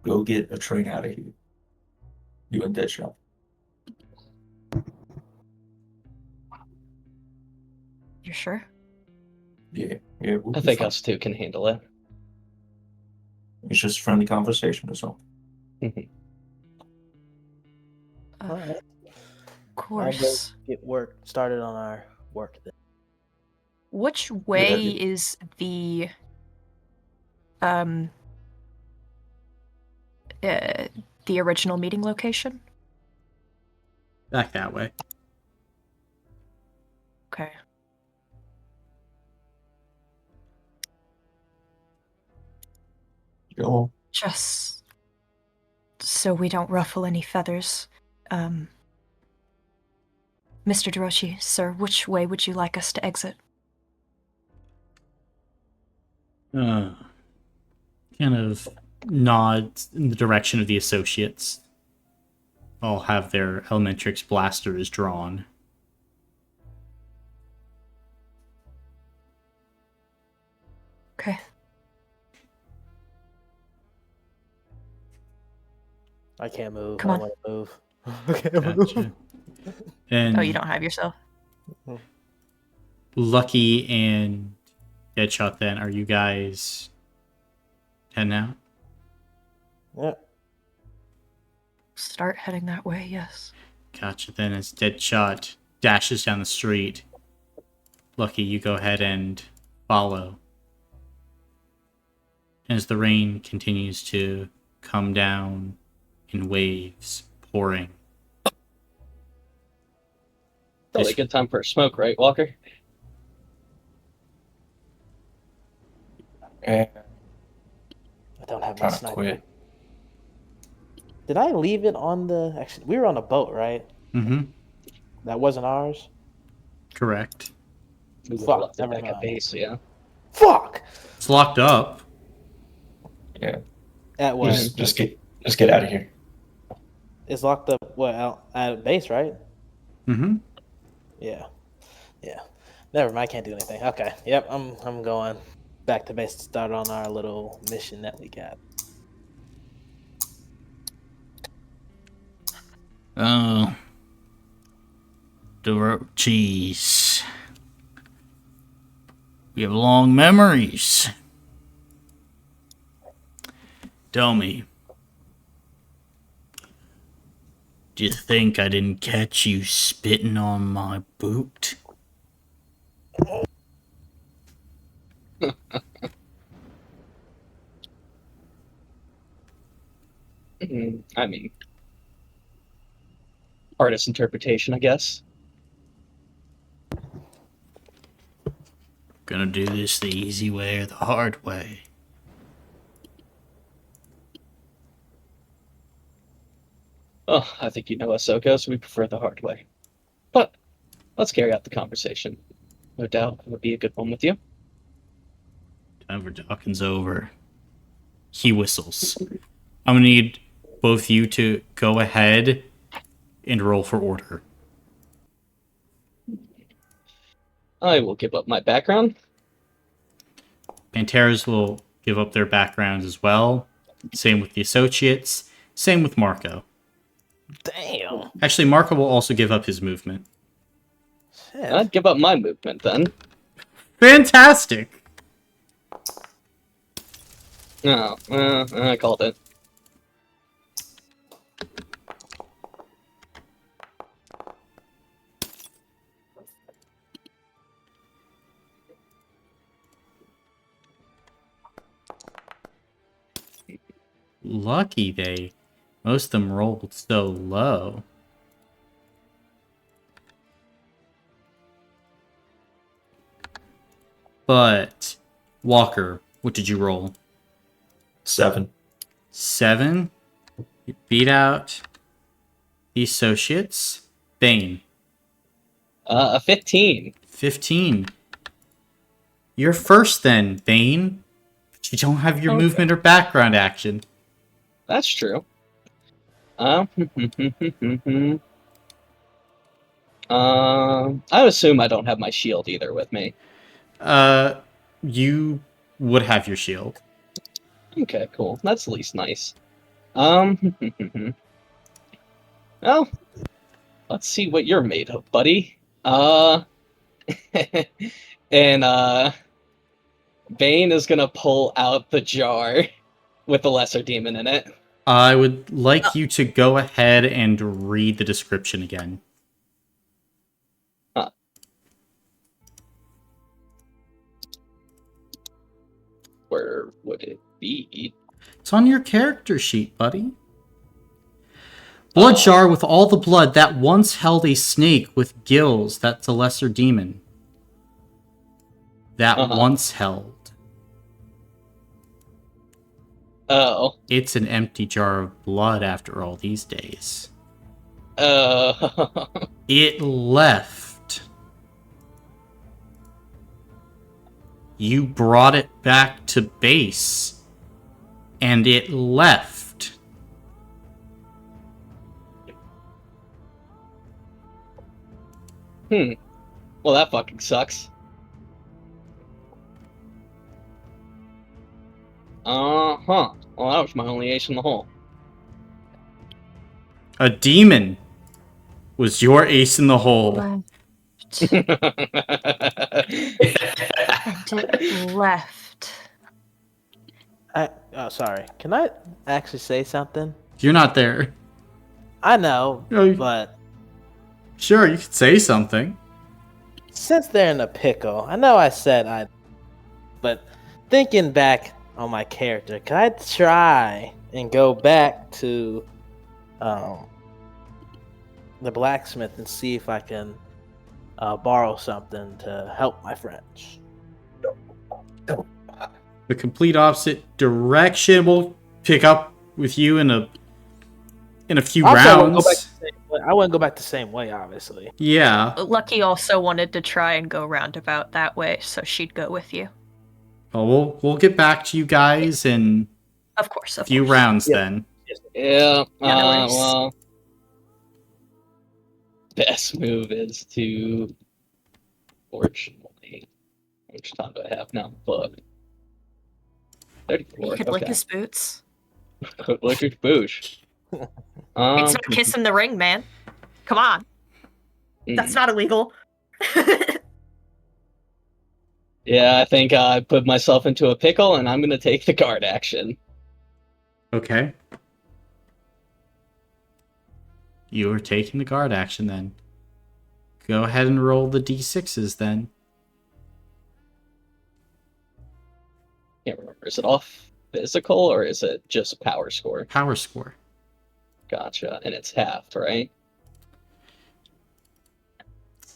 Go get a train out of here. You and Deadshot. You're sure? Yeah, we'll I be think fine. us two can handle it. It's just a friendly conversation or something. All right. Of I'll go course. get work started on our work then. Which way idea. is the um the original meeting location? Back that way. Okay. Go. Just so we don't ruffle any feathers. Mr. Doroshi, sir, which way would you like us to exit? Kind of nods in the direction of the associates. All have their Elementrix blasters drawn. Okay. I can't move. Come I on. don't want to move. I can't move. Gotcha. And Oh, you don't have yourself? Lucky and Deadshot, then, are you guys heading out? Yep. Start heading that way, yes. Gotcha. Then as Deadshot dashes down the street, Lucky, you go ahead and follow. As the rain continues to come down in waves, pouring. Probably a good time for a smoke, right, Walker? Eh, I don't have my trying to sniper. quit. Did I leave it on the? Actually, we were on a boat, right? Mm-hmm. That wasn't ours. Correct. We would Fuck, have left it never back at mind. base, yeah. Fuck. It's locked up. Yeah. At what? Just get out of here. It's locked up. What? At base, right? Mm-hmm. Yeah. Never mind. I can't do anything. Okay. Yep. I'm going back to base to start on our little mission that we got. Oh. Jeez. We have long memories. Tell me. Do you think I didn't catch you spitting on my boot? I mean, artist interpretation, I guess. Gonna do this the easy way or the hard way? Oh, I think you know us, Zoccos. We prefer the hard way. But let's carry out the conversation. No doubt it would be a good one with you. Time for Dawkins over. He whistles. I'm gonna need both you to go ahead and roll for order. I will give up my background. Panteras will give up their backgrounds as well. Same with the associates. Same with Marco. Damn. Actually, Marco will also give up his movement. Shit. I'd give up my movement then. Fantastic! No, I called it. Lucky they. Most of them rolled so low. But, Walker, what did you roll? 7. 7. You beat out the associates. Bane. A 15. 15. You're first then, Bane. But you don't have your Okay. movement or background action. That's true. I assume I don't have my shield either with me. You would have your shield. Okay, cool. That's at least nice. Well, let's see what you're made of, buddy. And Bane is gonna pull out the jar with the lesser demon in it. I would like you to go ahead and read the description again. Where would it be? It's on your character sheet, buddy. Blood jar with all the blood that once held a snake with gills. That's a lesser demon. That once held. Oh. It's an empty jar of blood after all these days. Oh. It left. You brought it back to base. And it left. Well, that fucking sucks. Well, that was my only ace in the hole. A demon was your ace in the hole. Well, out. And it left. Sorry. Can I actually say something? You're not there. I know, Oh, but sure, you could say something. since they're in a pickle, I know I said I, but thinking back on my character, can I try and go back to the blacksmith and see if I can borrow something to help my friends? The complete opposite direction. We'll pick up with you in a few Also, I wouldn't go back rounds. the same way. I wouldn't go back the same way, obviously. Yeah. Lucky also wanted to try and go roundabout that way, so she'd go with you. Well, we'll get back to you guys in Of course, a of few course. rounds Yep. then. Yeah. Yeah, no worries. Well, best move is to. Fortunately, how much time do I have now? Fuck. 34. You could lick his boots. Lick his boosh. It's not kissing the ring, man. Come on. That's not illegal. Yeah, I think I put myself into a pickle, and I'm gonna take the guard action. Okay. You are taking the guard action then. Go ahead and roll the d6s then. Can't remember. Is it all physical or is it just power score? Power score. Gotcha. And it's half, right?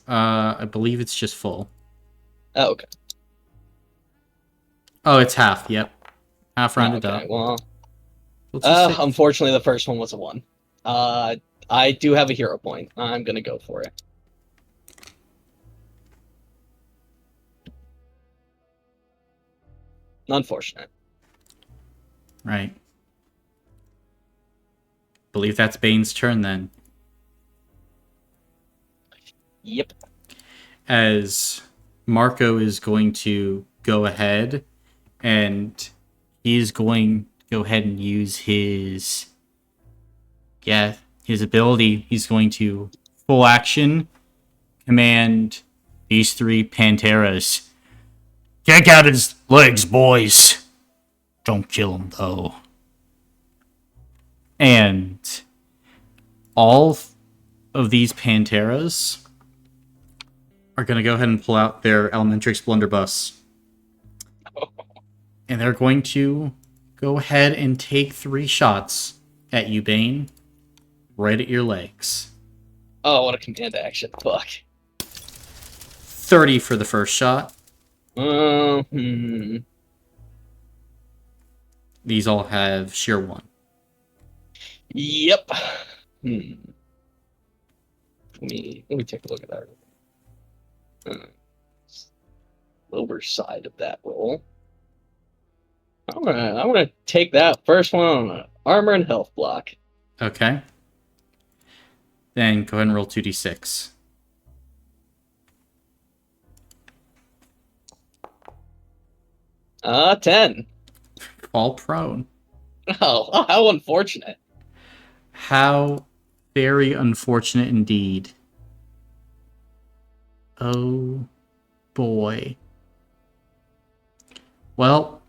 I believe it's just full. Oh, okay. Oh, it's half. Yep. Half rounded Okay, up. well, We'll just say- unfortunately, the first one was a 1. I do have a hero point. I'm gonna go for it. Unfortunate. Right. Believe that's Bane's turn then. Yep. As Marco is going to go ahead and he's going to go ahead and use his ability. He's going to full action command these 3 Panteras. Kick out his legs, boys. Don't kill him, though. And all of these Panteras are going to go ahead and pull out their Elementrix Blunderbuss. And they're going to go ahead and take 3 shots at you, Bane. Right at your legs. Oh, what a command action. Fuck. 30 for the first shot. Hmm. These all have sheer 1. Yep. Let me take a look at that. Lower side of that roll. I'm gonna take that first one on an armor and health block. Okay. Then go ahead and roll 2d6. 10. Fall prone. Oh, how unfortunate. How very unfortunate indeed. Oh boy. Well,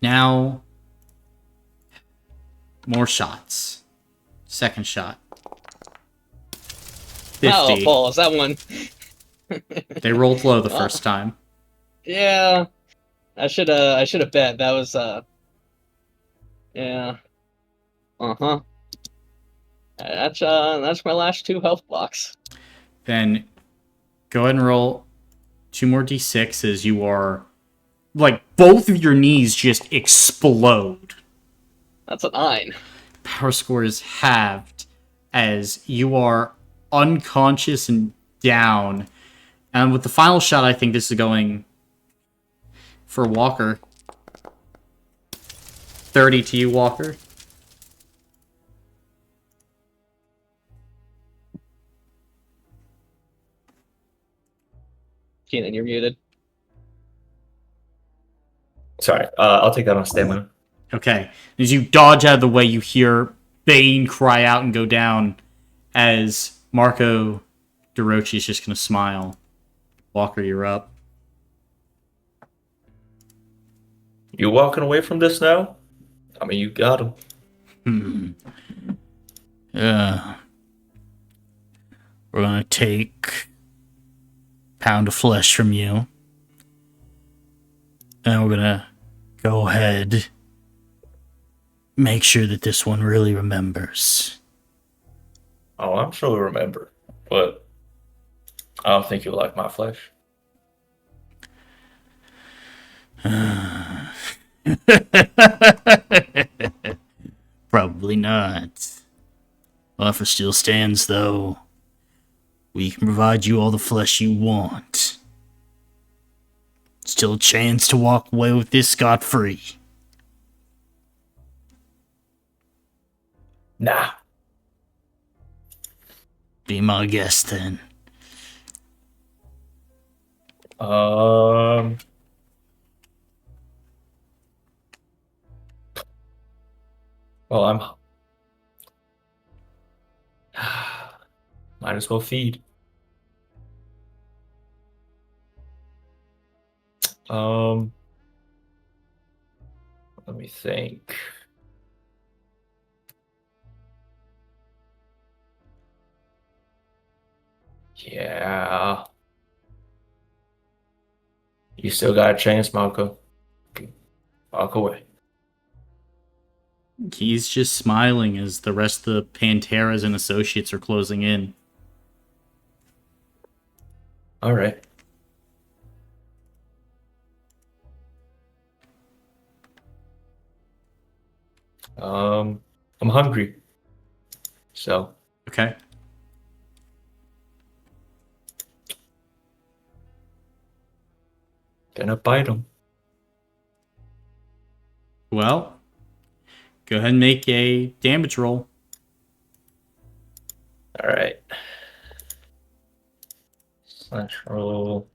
now more shots. Second shot. 50. Oh, balls, that one. They rolled low the first time. Yeah. I should have bet. That was yeah. Uh-huh. That's my last 2 health blocks. Then go ahead and roll 2 more d6 as you are like both of your knees just explode. That's a 9. Power score is halved as you are unconscious and down. And with the final shot, I think this is going for Walker. 30 to you, Walker. Keenan, you're muted. Sorry, I'll take that on stamina. Okay. As you dodge out of the way, you hear Bane cry out and go down as Marco Dorochi's just gonna smile. Walker, you're up. You walking away from this now? I mean, you got him. We're gonna take a pound of flesh from you. And we're gonna go ahead, make sure that this one really remembers. Oh, I'm sure you'll remember. But I don't think you'll like my flesh. Probably not. Offer still stands, though. We can provide you all the flesh you want. Still a chance to walk away with this scot-free. Nah. Be my guest, then. Well, I'm. Might as well feed. Let me think. Yeah. You still got a chance, Malco. Walk away. He's just smiling as the rest of the Panteras and associates are closing in. All right. I'm hungry. So, Okay. gonna bite him. Well, go ahead and make a damage roll. All right. Slash roll.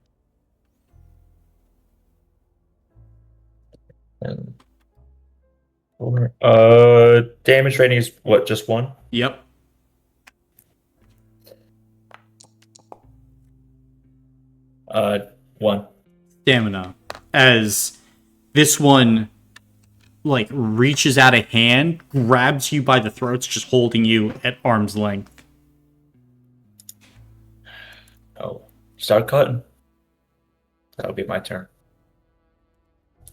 And four. Damage rating is what? Just one? Yep. One. Stamina. As this one, like, reaches out a hand, grabs you by the throats, just holding you at arm's length. Oh, start cutting. That'll be my turn.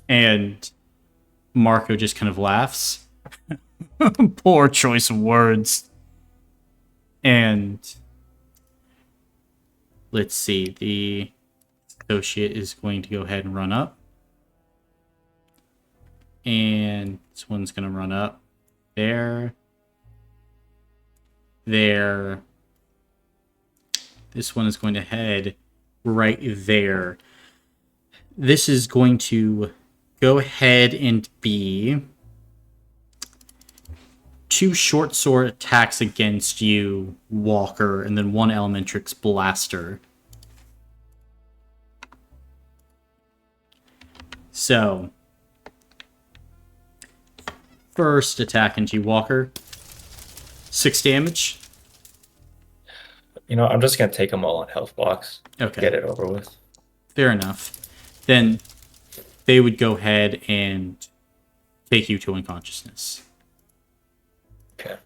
And Marco just kind of laughs. Poor choice of words. And let's see, the associate is going to go ahead and run up. And this one's going to run up there. There. This one is going to head right there. This is going to go ahead and be 2 short sword attacks against you, Walker, and then 1 Elementrix Blaster. So, first attack into you, Walker. 6 damage. You know, I'm just gonna take them all on health blocks. Okay. Get it over with. Fair enough. Then they would go ahead and take you to unconsciousness. Okay.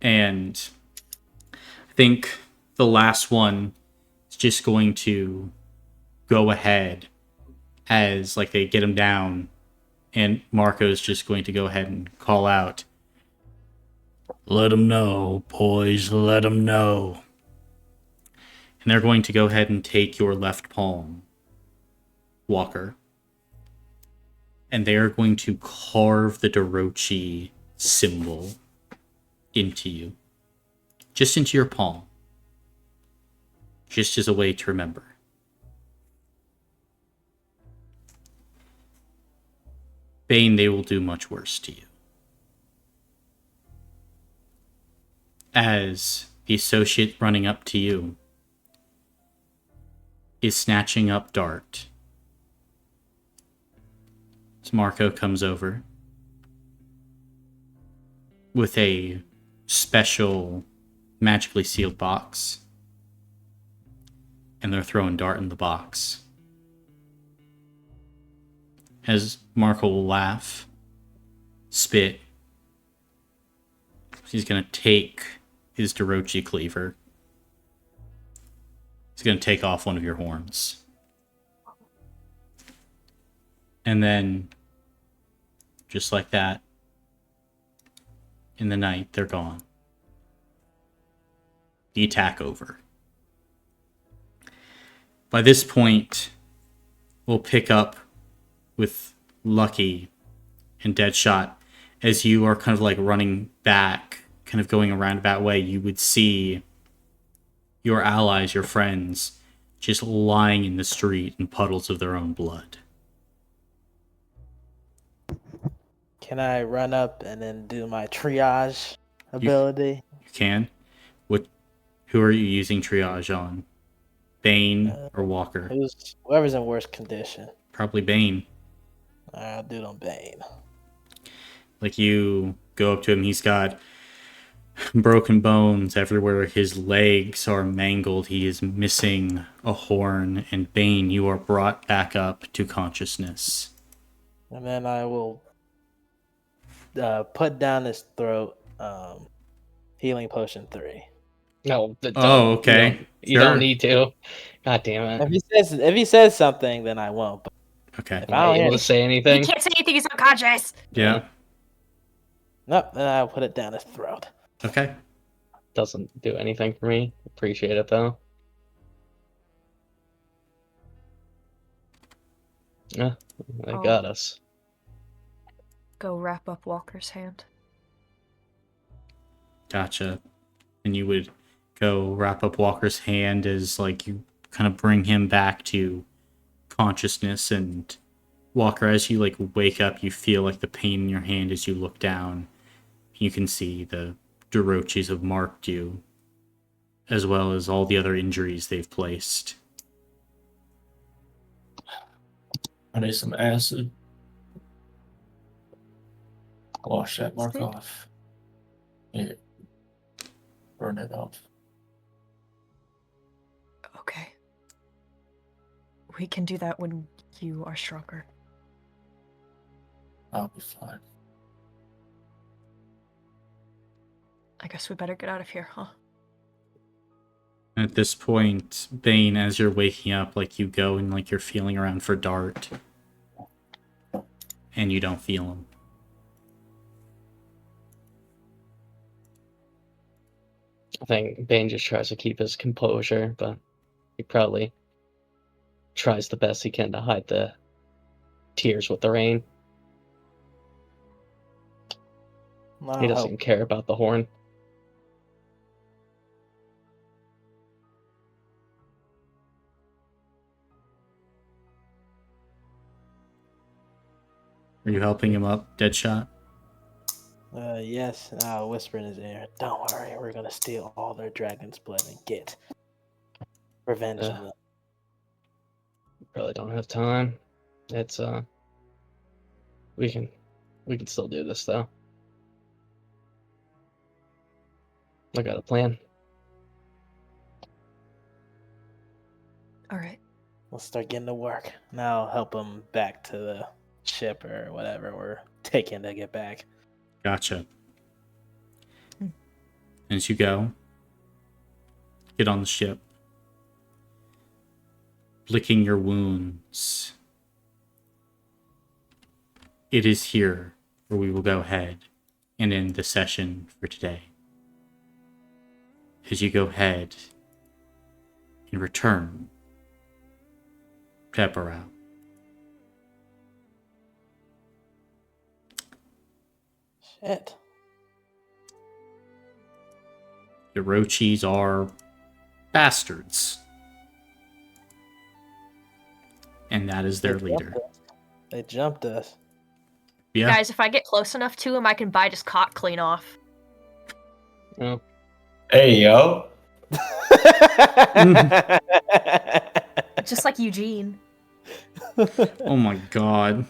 And I think the last one is just going to go ahead as, like, they get him down, and Marco's just going to go ahead and call out, Let 'em know, boys, let 'em know. and they're going to go ahead and take your left palm, Walker. And they are going to carve the Dorochi symbol into you. Just into your palm. Just as a way to remember. Bane, they will do much worse to you. As the associate running up to you is snatching up Dart. As Marco comes over with a special magically sealed box. And they're throwing dart in the box. As Marco will laugh, spit. He's gonna take his Darochi cleaver. He's gonna take off one of your horns. And then, just like that, in the night, they're gone. The attack over. By this point, we'll pick up with Lucky and Deadshot. As you are kind of like running back, kind of going a roundabout way, you would see your allies, your friends, just lying in the street in puddles of their own blood. Can I run up and then do my triage ability? You can. Who are you using triage on? Bane or Walker? Whoever's in worse condition. Probably Bane. I'll do it on Bane. Like, you go up to him, he's got broken bones everywhere. His legs are mangled. He is missing a horn. And Bane, you are brought back up to consciousness. And then I will put down his throat healing potion 3. No. Okay. You Sure. don't need to. God damn it. If he says something, then I won't. But Okay. if Am I I don't hear able to say He anything? can't say anything, he's unconscious! Yeah. nope, then I'll put it down his throat. Okay. Doesn't do anything for me. Appreciate it though. Yeah, they Oh. got us. Go wrap up Walker's hand. Gotcha. And you would go wrap up Walker's hand as, like, you kind of bring him back to consciousness. And Walker, as you, like, wake up, you feel, like, the pain in your hand as you look down. You can see the Darochis have marked you, as well as all the other injuries they've placed. I need some acid. Wash that mark Stick? off. Yeah. Burn it off. Okay. We can do that when you are stronger. I'll be fine. I guess we better get out of here, huh? At this point, Bane, as you're waking up, like, you go and, like, you're feeling around for Dart. And you don't feel him. I think Bane just tries to keep his composure, but he probably tries the best he can to hide the tears with the rain. He doesn't even care about the horn. Are you helping him up, Deadshot? Yes, and I'll whisper in his ear, "Don't worry, we're gonna steal all their dragon's blood and get revenge on them." Really don't have time. It's we can still do this though. I got a plan. Alright. Let's start getting to work. Now I'll help them back to the ship or whatever we're taking to get back. Gotcha. As you go, get on the ship, licking your wounds. It is here where we will go ahead and end the session for today. As you go ahead and return to Eberau. Shit. Darochis are bastards. And that is their leader. They jumped us. Yeah. Guys, if I get close enough to him, I can bite his cock clean off. Oh, Hey, yo. Just like Eugene. Oh my god.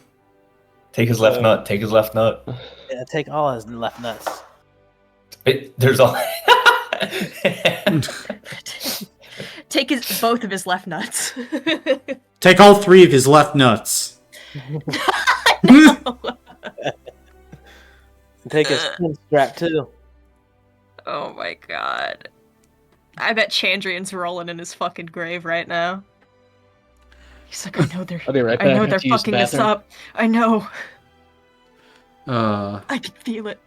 Take his left nut. Take his left nut. Yeah, take all his left nuts. There's all. Take both of his left nuts. Take all 3 of his left nuts. No. Take his chin strap too. Oh my god. I bet Chandrian's rolling in his fucking grave right now. He's like, I know they're I'll be right I back. know I have they're to use the fucking this bathroom. up. I know. Uh, I can feel it.